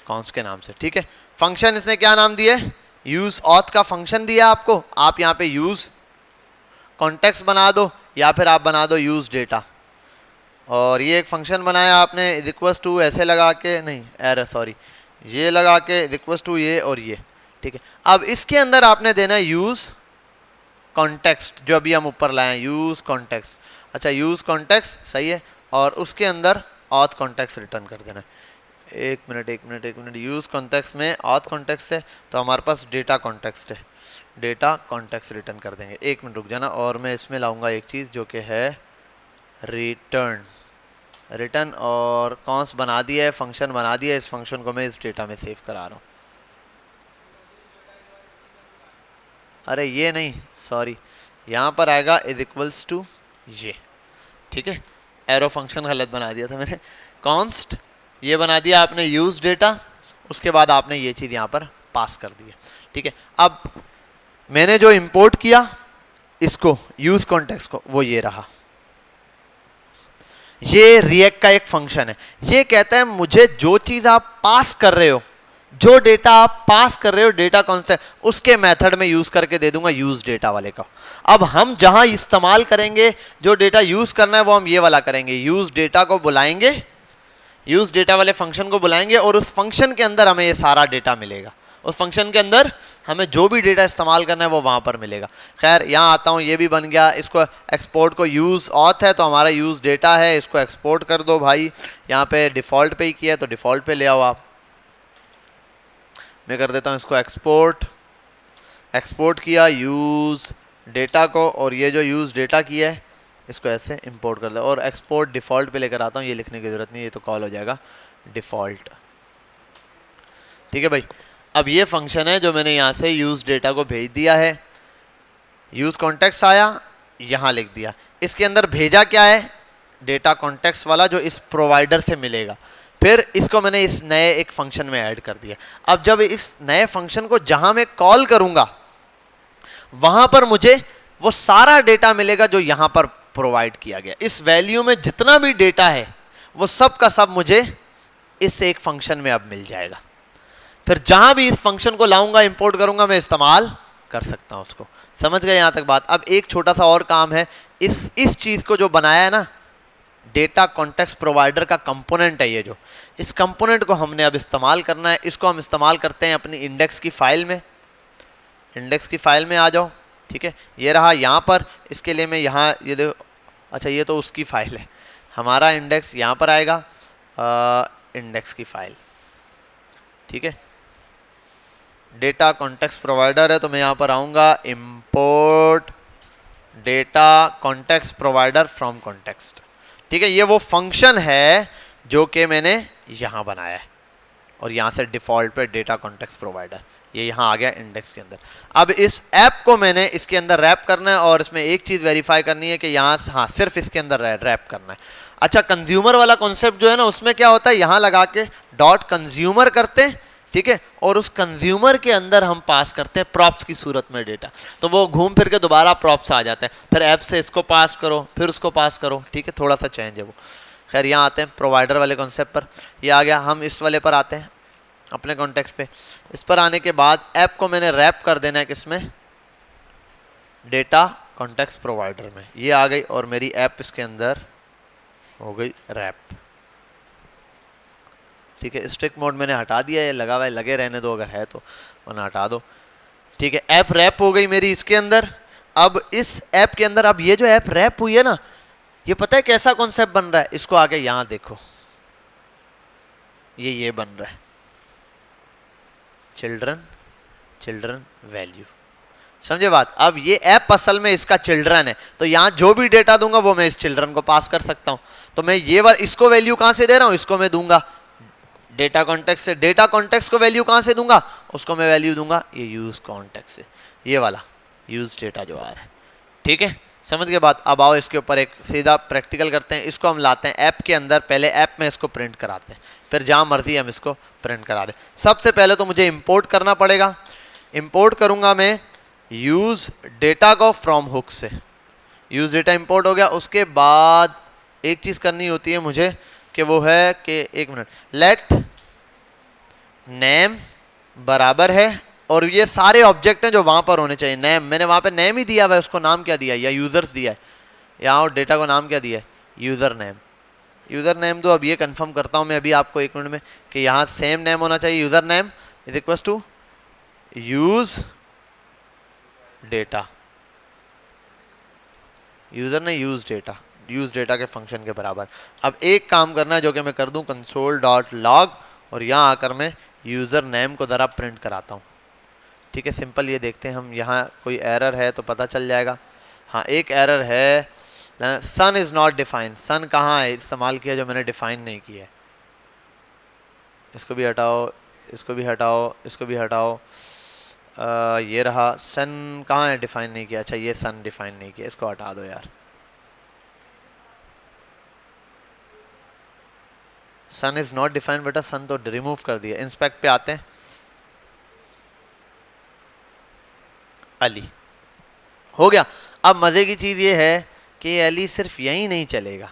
कॉन्स के नाम से, ठीक है। फंक्शन इसने क्या नाम दिया है, यूज ऑथ का फंक्शन दिया आपको। आप यहाँ पे यूज कॉन्टेक्स्ट बना दो, या फिर आप बना दो यूज डेटा, और ये एक फंक्शन बनाया आपने रिक्वेस्ट टू ऐसे लगा के, नहीं एरर सॉरी, ये लगा के रिक्वेस्ट टू ये और ये, ठीक है। अब इसके अंदर आपने देना है यूज कॉन्टेक्स्ट, जो अभी हम ऊपर लाए हैं, यूज कॉन्टेक्स्ट। अच्छा यूज कॉन्टेक्स्ट सही है, और उसके अंदर ऑथ कॉन्टेक्स्ट रिटर्न कर देना है। एक मिनट, यूज कॉन्टेक्स्ट में ऑथ कॉन्टेक्स्ट है, तो हमारे पास डेटा कॉन्टेक्स्ट है, डेटा कॉन्टेक्स्ट रिटर्न कर देंगे। एक मिनट रुक जाना, और मैं इसमें लाऊंगा एक चीज़ जो कि है रिटर्न, और कॉन्स बना दिया है, फंक्शन बना दिया है, इस फंक्शन को मैं इस डेटा में सेव करा रहा हूँ। अरे ये नहीं सॉरी, यहाँ पर आएगा इज इक्वल्स टू ये, ठीक है। एरो फंक्शन गलत बना दिया था मैंने, कॉन्स्ट ये बना दिया आपने यूज डेटा, उसके बाद आपने ये चीज़ यहाँ पर पास कर दी है, ठीक है। अब मैंने जो इंपोर्ट किया इसको यूज कॉन्टेक्स्ट को, वो ये रहा, ये रिएक्ट का एक फंक्शन है। ये कहता है मुझे जो चीज़ आप पास कर रहे हो, जो डेटा आप पास कर रहे हो डेटा कॉन्सेप्ट, उसके मेथड में यूज करके दे दूंगा यूज डेटा वाले का। अब हम जहां इस्तेमाल करेंगे, जो डेटा यूज करना है वो हम ये वाला करेंगे, यूज डेटा को बुलाएंगे, यूज डेटा वाले फंक्शन को बुलाएंगे, और उस फंक्शन के अंदर हमें ये सारा डेटा मिलेगा। उस फंक्शन के अंदर हमें जो भी डेटा इस्तेमाल करना है वो वहां पर मिलेगा। खैर यहाँ आता हूँ, ये भी बन गया। इसको एक्सपोर्ट को यूज ऑथ है तो हमारा यूज डेटा है, इसको एक्सपोर्ट कर दो भाई। यहाँ पे डिफ़ॉल्ट पे ही किया है तो डिफ़ॉल्ट पे ले आओ आप। मैं कर देता हूँ इसको एक्सपोर्ट किया यूज डेटा को, और ये जो यूज डेटा किया है इसको ऐसे इंपोर्ट कर दो, और एक्सपोर्ट डिफ़ॉल्ट पे लेकर आता हूँ। ये लिखने की ज़रूरत नहीं, ये तो कॉल हो जाएगा डिफ़ॉल्ट, ठीक है भाई। अब ये फंक्शन है जो मैंने यहाँ से यूज डेटा को भेज दिया है, यूज कॉन्टेक्स्ट आया, यहाँ लिख दिया। इसके अंदर भेजा क्या है, डेटा कॉन्टेक्स्ट वाला जो इस प्रोवाइडर से मिलेगा। फिर इसको मैंने इस नए एक फंक्शन में ऐड कर दिया। अब जब इस नए फंक्शन को जहां मैं कॉल करूंगा वहां पर मुझे वो सारा डेटा मिलेगा जो यहां पर प्रोवाइड किया गया। इस वैल्यू में जितना भी डेटा है वो सब का सब मुझे इस एक फंक्शन में अब मिल जाएगा। फिर जहां भी इस फंक्शन को लाऊंगा, इंपोर्ट करूंगा, मैं इस्तेमाल कर सकता हूं उसको। समझ गए यहां तक बात। अब एक छोटा सा और काम है, इस चीज को जो बनाया है ना, डेटा कॉन्टेक्स्ट प्रोवाइडर का कंपोनेंट है ये जो, इस कंपोनेंट को हमने अब इस्तेमाल करना है। इसको हम इस्तेमाल करते हैं अपनी इंडेक्स की फाइल में। इंडेक्स की फाइल में आ जाओ, ठीक है, ये रहा यहाँ पर। इसके लिए मैं यहाँ ये देखो, अच्छा ये तो उसकी फाइल है, हमारा इंडेक्स यहाँ पर आएगा, इंडेक्स की फाइल, ठीक है। डेटा कॉन्टेक्स्ट प्रोवाइडर है तो मैं यहाँ पर आऊँगा import data context provider from context, ठीक है। ये वो फंक्शन है जो कि मैंने यहाँ बनाया है और यहाँ से डिफ़ॉल्ट पे डेटा कॉन्टेक्स्ट प्रोवाइडर ये यहाँ आ गया इंडेक्स के अंदर। अब इस ऐप को मैंने इसके अंदर रैप करना है और इसमें एक चीज़ वेरीफाई करनी है कि यहाँ, हाँ, सिर्फ इसके अंदर रैप करना है। अच्छा, कंज्यूमर वाला कॉन्सेप्ट जो है ना, उसमें क्या होता है, यहाँ लगा के डॉट कंज्यूमर करते हैं, ठीक है, और उस कंज्यूमर के अंदर हम पास करते हैं प्रॉप्स की सूरत में डेटा, तो वो घूम फिर के दोबारा प्रॉप्स आ जाता है। फिर ऐप से इसको पास करो, फिर उसको पास करो, ठीक है, थोड़ा सा चेंज है वो। खैर, यहाँ आते हैं प्रोवाइडर वाले कॉन्सेप्ट पर, ये आ गया। हम इस वाले पर आते हैं अपने कॉन्टेक्स्ट पे। इस पर आने के बाद ऐप को मैंने रैप कर देना है किसमें, डेटा कॉन्टेक्स्ट प्रोवाइडर में। ये आ गई और मेरी ऐप इसके अंदर हो गई रैप, ठीक है। स्ट्रिक्ट मोड मैंने हटा दिया है, लगा हुआ है, लगे रहने दो अगर है तो, वरना हटा दो, ठीक है। ऐप रैप हो गई मेरी इसके अंदर। अब इस ऐप के अंदर, अब ये जो ऐप रैप हुई है ना, ये पता है कैसा कॉन्सेप्ट बन रहा है, इसको आगे यहां देखो, ये बन रहा है चिल्ड्रन वैल्यू, समझे बात। अब ये ऐप असल में इसका चिल्ड्रन है, तो यहां जो भी डेटा दूंगा वो मैं इस चिल्ड्रन को पास कर सकता हूं। तो मैं ये इसको वैल्यू कहां से दे रहा हूं, इसको मैं दूंगा डेटा कॉन्टेक्स्ट से। डेटा कॉन्टेक्स्ट को वैल्यू कहां से दूंगा, उसको मैं वैल्यू दूंगा ये यूज कॉन्टेक्स्ट से, ये वाला यूज डेटा जो आ रहा है, ठीक है, समझ के बाद। अब आओ इसके ऊपर एक सीधा प्रैक्टिकल करते हैं। इसको हम लाते हैं ऐप के अंदर, पहले ऐप में इसको प्रिंट कराते हैं, फिर जहां मर्जी हम इसको प्रिंट करा दें। सबसे पहले तो मुझे इंपोर्ट करना पड़ेगा। इंपोर्ट करूंगा मैं यूज डेटा को फ्रॉम हुक से, यूज डेटा इंपोर्ट हो गया। उसके बाद एक चीज करनी होती है मुझे कि वो है कि, एक मिनट, लेट नेम बराबर है, और ये सारे ऑब्जेक्ट हैं जो वहां पर होने चाहिए। नेम, मैंने वहां पे नेम ही दिया हुआ है, उसको नाम क्या दिया है, या यूजर्स दिया है, यहाँ डेटा को नाम क्या दिया है, यूजर नेम। यूजर नेम तो अब ये कंफर्म करता हूं मैं अभी आपको एक मिनट में कि यहाँ सेम नेम होना चाहिए, user name is equal to use data, user ने यूज डेटा के फंक्शन के बराबर। अब एक काम करना है जो कि मैं कर दूं, कंसोल डॉट लॉग, और यहाँ आकर मैं यूजर नेम को जरा प्रिंट कराता हूँ, ठीक है। सिंपल ये देखते हैं हम, यहाँ कोई एरर है तो पता चल जाएगा। हाँ, एक एरर है, सन इज नॉट डिफाइंड। सन कहाँ है इस्तेमाल किया जो मैंने डिफाइन नहीं किया है, इसको भी हटाओ, इसको भी हटाओ, इसको भी हटाओ। ये रहा, सन कहाँ है डिफाइन नहीं किया, अच्छा ये सन डिफाइन नहीं किया, इसको हटा दो यार। सन इज नॉट डिफाइंड, बेटा सन तो रिमूव कर दिया। इंस्पेक्ट पे आते हैं, अली हो गया। अब मजे की चीज ये है कि अली सिर्फ यही नहीं चलेगा,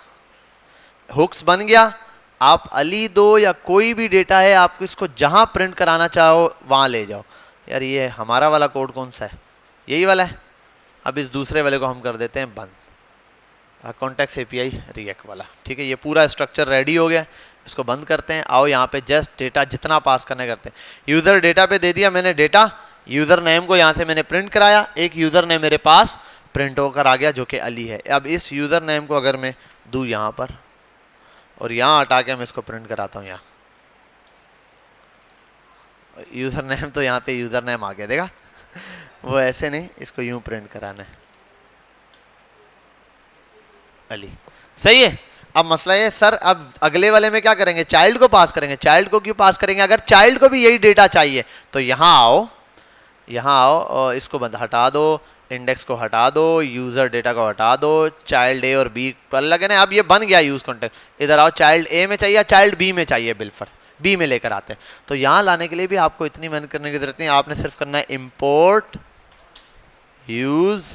हुक्स बन गया, आप अली दो या कोई भी डेटा है, आप इसको जहां प्रिंट कराना चाहो वहां ले जाओ। यार ये हमारा वाला कोड कौन सा है, यही वाला है। अब इस दूसरे वाले को हम कर देते हैं बंद, कॉन्टेक्स्ट एपीआई रिएक्ट वाला, ठीक है। ये पूरा स्ट्रक्चर रेडी हो गया, इसको बंद करते हैं। आओ यहाँ पे जस्ट डेटा जितना पास करने करते हैं। यूजर डेटा पे दे दिया मैंने डेटा, यूजर नेम को यहाँ से मैंने प्रिंट कराया, एक यूजर नेम मेरे पास प्रिंट होकर आ गया जो कि अली है। अब इस यूजर नेम को अगर मैं दूं यहाँ पर और यहाँ हटा के मैं इसको प्रिंट कराता हूँ, यहाँ यूजर नेम, तो यहाँ पे यूजर नेम आ गया, देखा, वो ऐसे नहीं, इसको यूं प्रिंट कराना है, अली, सही है। अब मसला ये, सर अब अगले वाले में क्या करेंगे, चाइल्ड को पास करेंगे। चाइल्ड को क्यों पास करेंगे, अगर चाइल्ड को भी यही डेटा चाहिए तो यहाँ आओ और इसको बंद हटा दो, इंडेक्स को हटा दो, यूजर डेटा को हटा दो, चाइल्ड ए और बी पर लगे ना। अब ये बन गया यूज कॉन्टेक्स्ट। इधर आओ, चाइल्ड ए में चाहिए, चाइल्ड बी में चाहिए, बिलफर्ज बी में लेकर आते हैं। तो यहाँ लाने के लिए भी आपको इतनी मेहनत करने की जरूरत नहीं, आपने सिर्फ करना है import use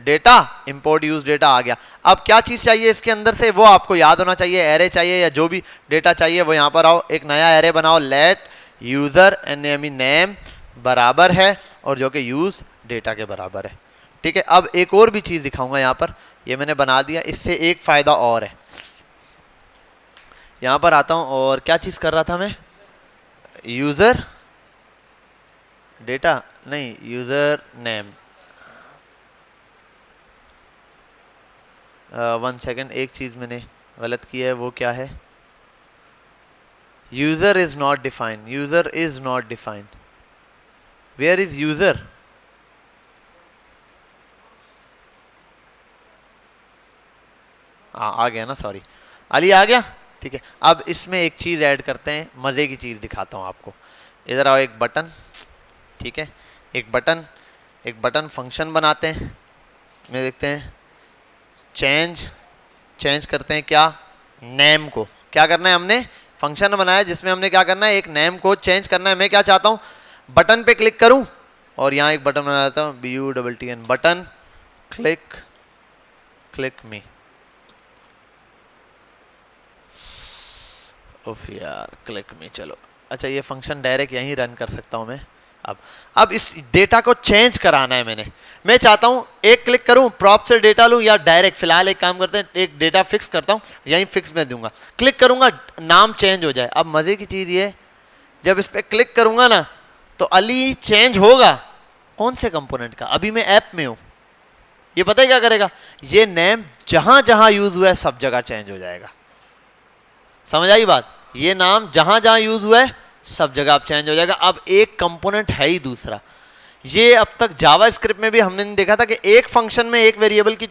data, import use data आ गया। अब क्या चीज चाहिए इसके अंदर से, वो आपको याद होना चाहिए, एरे चाहिए या जो भी डेटा चाहिए वो यहाँ पर आओ, एक नया एरे बनाओ, लेट यूजर नेम बराबर है और जो कि यूज डेटा के बराबर है, ठीक है। अब एक और भी चीज दिखाऊंगा यहाँ पर, ये मैंने बना दिया, इससे एक फायदा और है। यहाँ पर आता हूँ और क्या चीज़ कर रहा था मैं, यूज़र डेटा नहीं, यूज़र नेम। 1 सेकेंड, एक चीज़ मैंने गलत की है, वो क्या है, user is not defined, user is not defined, where is user, हाँ आ गया ना, सॉरी अली आ गया, ठीक है। अब इसमें एक चीज़ ऐड करते हैं, मज़े की चीज़ दिखाता हूँ आपको। इधर आओ, एक बटन, ठीक है, एक बटन फंक्शन बनाते हैं। में देखते हैं, चेंज करते हैं क्या, नेम को। क्या करना है, हमने फंक्शन बनाया जिसमें हमने क्या करना है, एक नेम को चेंज करना है। मैं क्या चाहता हूँ, बटन पे क्लिक करूँ और यहाँ एक बटन बना देता हूँ, BUTTN, बटन क्लिक मी। उफ यार, क्लिक में, चलो अच्छा, ये फंक्शन डायरेक्ट यहीं रन कर सकता हूं मैं। अब इस डेटा को चेंज कराना है मैं चाहता हूं एक क्लिक करूं, प्रॉप से डेटा लूं, या डायरेक्ट, फिलहाल एक काम करते हैं, एक डेटा फिक्स करता हूं, यहीं फिक्स में दूंगा, क्लिक करूंगा, नाम चेंज हो जाए। अब मजे की चीज ये, जब इस पर क्लिक करूंगा ना तो अली चेंज होगा। कौन से कंपोनेंट का, अभी मैं ऐप में हूं, ये पता है क्या करेगा, ये नेम जहां जहां यूज हुआ है सब जगह चेंज हो जाएगा। समझ आई बात, ये नाम जहां जहां यूज हुआ है सब जगह आप चेंज हो जाएगा। अब एक कंपोनेंट है ही दूसरा, ये अब तक जावा स्क्रिप्ट में भी हमने देखा था कि एक फंक्शन में एक वेरिएबल की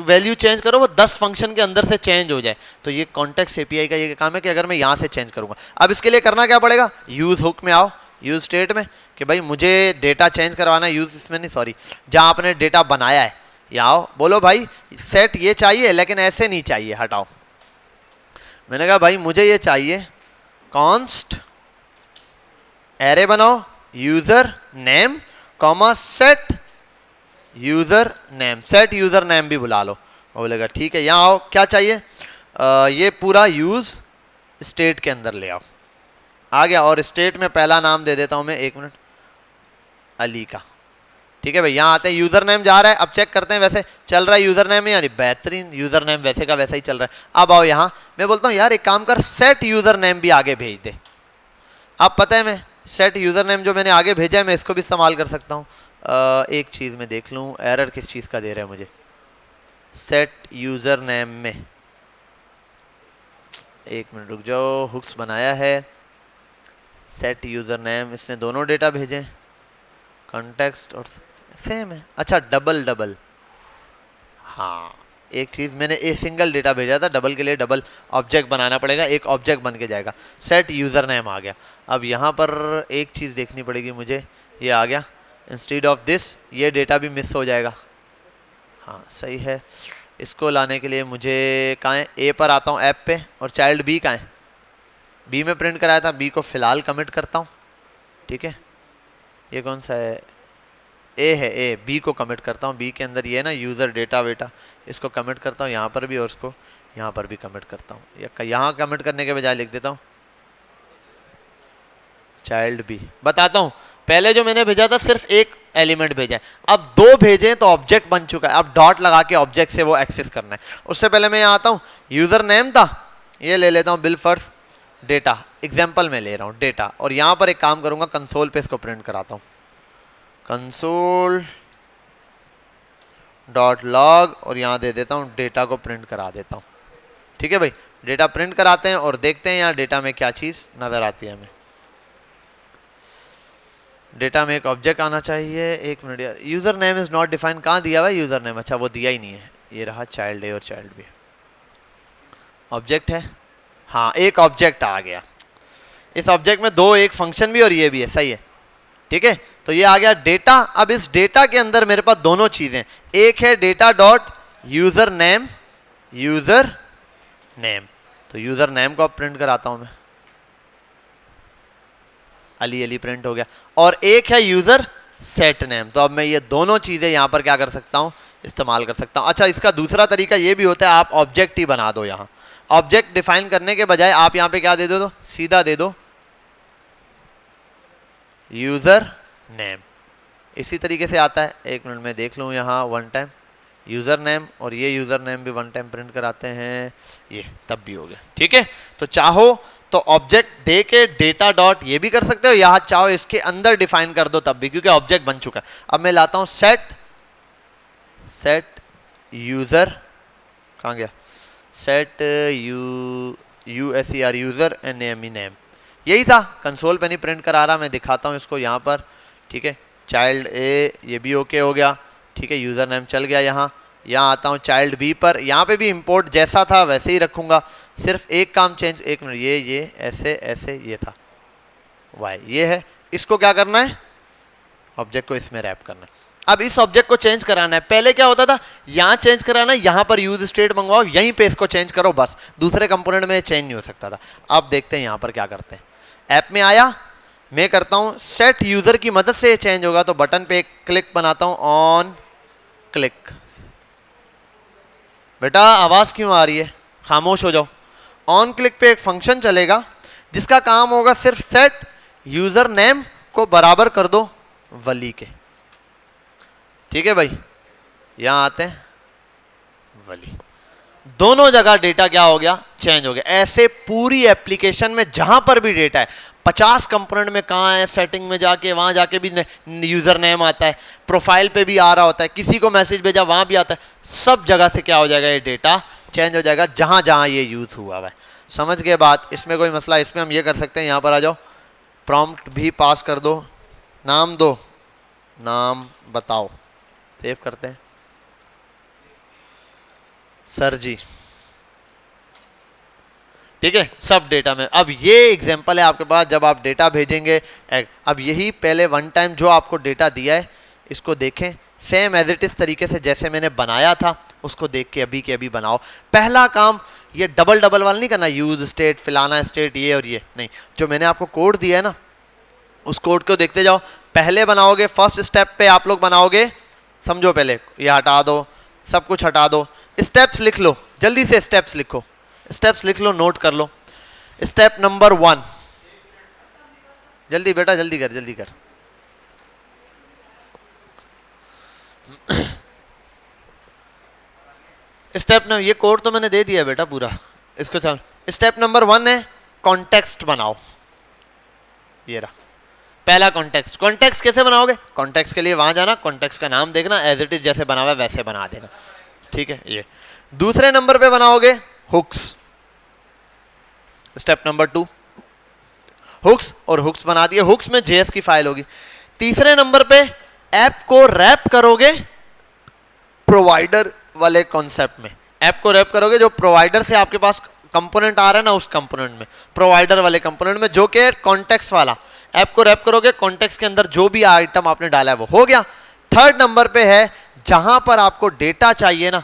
वैल्यू चेंज करो, वो 10 फंक्शन के अंदर से चेंज हो जाए। तो ये कॉन्टेक्स्ट एपीआई का ये काम है कि अगर मैं यहां से चेंज करूंगा, अब इसके लिए करना क्या पड़ेगा, यूज हुक में आओ, यूज स्टेट में, कि भाई मुझे डेटा चेंज करवाना है, यूज इसमें नहीं, सॉरी, जहां आपने डेटा बनाया है, यहाँ आओ, बोलो भाई सेट ये चाहिए लेकिन ऐसे नहीं चाहिए, हटाओ। मैंने कहा भाई मुझे ये चाहिए, कॉन्स्ट एरे बनाओ, user name comma set user name, set user name भी बुला लो। वो बोलेगा ठीक है, यहाँ आओ, क्या चाहिए, ये पूरा यूज स्टेट के अंदर ले आओ। आ गया, और स्टेट में पहला नाम दे देता हूं मैं, एक मिनट, अली का, ठीक है भाई। यहाँ आते हैं, यूजर नेम जा रहा है, अब चेक करते हैं वैसे चल रहा है यूजर नेम, यानी बेहतरीन यूजर नेम वैसे का वैसा ही चल रहा है। अब आओ यहाँ, मैं बोलता हूँ यार एक काम कर, सेट यूजर नेम भी आगे भेज दे। अब पता है, मैं सेट यूजर नेम जो मैंने आगे भेजा है, मैं इसको भी इस्तेमाल कर सकता हूँ। एक चीज मैं देख लूँ, एरर किस चीज का दे रहा है मुझे, सेट यूजर नेम में, एक मिनट रुक जाओ, हुक्स बनाया है, सेट यूजर नेम, इसने दोनों डेटा भेजे, कॉन्टेक्स्ट और सेम है, अच्छा डबल, हाँ एक चीज मैंने ए सिंगल डेटा भेजा था, डबल के लिए डबल ऑब्जेक्ट बनाना पड़ेगा, एक ऑब्जेक्ट बन के जाएगा, सेट यूजर नेम आ गया। अब यहाँ पर एक चीज देखनी पड़ेगी मुझे, ये आ गया, इंस्टेड ऑफ दिस ये डेटा भी मिस हो जाएगा, हाँ सही है। इसको लाने के लिए मुझे कहाँ है, ए पर आता हूँ ऐप पे, और चाइल्ड बी कहाँ है, बी में प्रिंट कराया था, बी को फिलहाल कमिट करता हूँ, ठीक है। ये कौन सा है, ए है, ए, बी को कमिट करता हूँ, बी के अंदर ये है ना यूज़र डेटा वेटा, इसको कमिट करता हूँ यहाँ पर भी, और उसको यहाँ पर भी कमिट करता हूँ, या यहाँ कमिट करने के बजाय लिख देता हूँ चाइल्ड बी। बताता हूँ, पहले जो मैंने भेजा था सिर्फ एक एलिमेंट भेजा है, अब 2 भेजे तो ऑब्जेक्ट बन चुका है, अब डॉट लगा के ऑब्जेक्ट से वो एक्सेस करना है। उससे पहले मैं यहाँ आता हूँ, यूज़र नेम था, ये ले लेता हूँ बिल फर्स्ट डेटा, एग्जाम्पल में ले रहा हूँ डेटा, और यहाँ पर एक काम करूँगा, कंसोल पे इसको प्रिंट कराता हूँ, कंसोल डॉट लॉग, और यहाँ दे देता हूँ डेटा को प्रिंट करा देता हूँ, ठीक है भाई। डेटा प्रिंट कराते हैं और देखते हैं यहाँ डेटा में क्या चीज़ नज़र आती है हमें। डेटा में एक ऑब्जेक्ट आना चाहिए, एक मिनट यार, user name is not defined, कहाँ दिया हुआ है यूज़र नेम, अच्छा वो दिया ही नहीं है, ये रहा चाइल्ड ए और चाइल्ड बी, ऑब्जेक्ट है, हाँ एक ऑब्जेक्ट आ गया, इस ऑब्जेक्ट में 2, एक फंक्शन भी और ये भी है, सही है, ठीक है। तो ये आ गया डेटा। अब इस डेटा के अंदर मेरे पास दोनों चीजें, एक है डेटा डॉट यूजर नेम, तो यूजर नेम को अब प्रिंट कराता हूं मैं, अली प्रिंट हो गया, और एक है यूजर सेट नेम। तो अब मैं ये दोनों चीजें यहां पर क्या कर सकता हूं, इस्तेमाल कर सकता हूं। अच्छा, इसका दूसरा तरीका ये भी होता है, आप ऑब्जेक्ट ही बना दो, यहां ऑब्जेक्ट डिफाइन करने के बजाय आप यहां पे क्या दे दो, तो सीधा दे दो यूजर नेम, इसी तरीके से आता है। एक मिनट में देख लूँ यहाँ वन टाइम, यूज़र नेम, और ये यूज़र नेम भी वन टाइम प्रिंट कराते हैं, ये तब भी हो गया। ठीक है, तो चाहो तो ऑब्जेक्ट दे के डेटा डॉट ये भी कर सकते हो, या चाहो इसके अंदर डिफाइन कर दो तब भी, क्योंकि ऑब्जेक्ट बन चुका है। अब मैं लाता हूं सेट यूज़र, कहाँ गया, सेट यूएसईआर यूज़र एंड नेम, यही था, कंसोल पे नहीं प्रिंट करा रहा, मैं दिखाता हूँ इसको यहाँ पर। ठीक है, चाइल्ड ए ये भी ओके हो गया। ठीक है, यूज़र नेम चल गया। यहाँ आता हूँ चाइल्ड बी पर, यहाँ पे भी इंपोर्ट जैसा था वैसे ही रखूँगा, सिर्फ एक काम चेंज, एक मिनट, ये ऐसे ये था वाई, ये है, इसको क्या करना है, ऑब्जेक्ट को इसमें रैप करना है। अब इस ऑब्जेक्ट को चेंज कराना है, पहले क्या होता था, यहाँ चेंज कराना है, यहाँ पर यूज स्टेट मंगवाओ, यहीं पे इसको चेंज करो, बस दूसरे कंपोनेंट में चेंज नहीं हो सकता था। अब देखते हैं यहाँ पर क्या करते हैं। ऐप में आया, मैं करता हूँ सेट यूजर की मदद से चेंज होगा, तो बटन पे एक क्लिक बनाता हूँ, ऑन क्लिक। बेटा आवाज क्यों आ रही है, खामोश हो जाओ। ऑन क्लिक पे एक फंक्शन चलेगा जिसका काम होगा सिर्फ सेट यूजर नेम को बराबर कर दो वली के। ठीक है भाई, यहां आते हैं, वली, दोनों जगह डेटा क्या हो गया, चेंज हो गया। ऐसे पूरी एप्लीकेशन में जहां पर भी डेटा है, 50 कंपोनेंट में कहाँ है, सेटिंग में जाके वहां जाके भी यूजर नेम आता है, प्रोफाइल पे भी आ रहा होता है, किसी को मैसेज भेजा वहां भी आता है, सब जगह से क्या हो जाएगा, ये डेटा चेंज हो जाएगा जहां जहां ये यूज हुआ है। समझ गए बात, इसमें कोई मसला, इसमें हम ये कर सकते हैं, यहाँ पर आ जाओ, प्रॉम्प्ट भी पास कर दो, नाम दो, नाम बताओ, सेव करते हैं, सर जी। ठीक है, सब डेटा में। अब ये एग्जांपल है आपके पास, जब आप डेटा भेजेंगे, अब यही पहले वन टाइम जो आपको डेटा दिया है इसको देखें, सेम एज इट इज तरीके से जैसे मैंने बनाया था उसको देख के अभी के अभी बनाओ। पहला काम ये डबल वाला नहीं करना, यूज स्टेट, फिलाना स्टेट, ये और ये नहीं, जो मैंने आपको कोड दिया है ना उस कोड को देखते जाओ। पहले बनाओगे, फर्स्ट स्टेप पे आप लोग बनाओगे, समझो, पहले ये हटा दो, सब कुछ हटा दो, स्टेप्स लिख लो, जल्दी से स्टेप्स लिखो, स्टेप्स लिख लो, नोट कर लो। स्टेप नंबर 1, जल्दी बेटा, जल्दी कर। स्टेप न, ये कोड तो मैंने दे दिया बेटा पूरा, इसको चल। स्टेप नंबर 1 है कॉन्टेक्स्ट बनाओ, ये रहा पहला कॉन्टेक्स्ट। कॉन्टेक्स्ट कैसे बनाओगे, कॉन्टेक्स्ट के लिए वहां जाना, कॉन्टेक्स्ट का नाम देखना, एज इट इज जैसे बना हुआ है वैसे बना देना। ठीक है, ये दूसरे नंबर पे बनाओगे हुक्स, स्टेप नंबर 2, हुक्स, और हुक्स बना दिए, हुक्स में जेएस की फाइल होगी। तीसरे नंबर पे ऐप को रैप करोगे प्रोवाइडर वाले कॉन्सेप्ट में, ऐप को रैप करोगे जो प्रोवाइडर से आपके पास कंपोनेंट आ रहा है ना, उस कंपोनेंट में, प्रोवाइडर वाले कंपोनेंट में, जो कि कॉन्टेक्स्ट वाला। ऐप को रैप करोगे, कॉन्टेक्स्ट के अंदर जो भी आइटम आपने डाला है वो हो गया। थर्ड नंबर पे है जहां पर आपको डेटा चाहिए ना,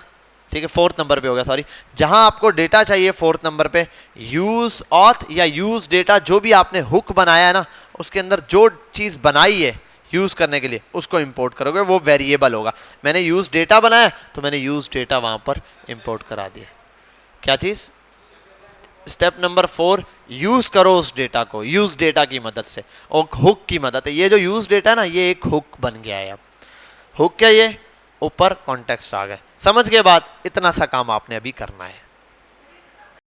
ठीक है, फोर्थ नंबर पे हो गया, सॉरी, जहां आपको डेटा चाहिए फोर्थ नंबर पे, यूज ऑथ या यूज डेटा, जो भी आपने हुक बनाया है ना उसके अंदर जो चीज बनाई है यूज करने के लिए उसको इंपोर्ट करोगे, वो वेरिएबल होगा। मैंने यूज डेटा बनाया तो मैंने यूज डेटा वहां पर इंपोर्ट करा दिया। क्या चीज, स्टेप नंबर 4, यूज करो उस डेटा को यूज डेटा की मदद से और हुक की मदद है। ये जो यूज डेटा है ना, ये एक हुक बन गया है। अब हुक क्या, ये ऊपर कॉन्टेक्स्ट आ गए। समझ गए बात, इतना सा काम आपने अभी करना है।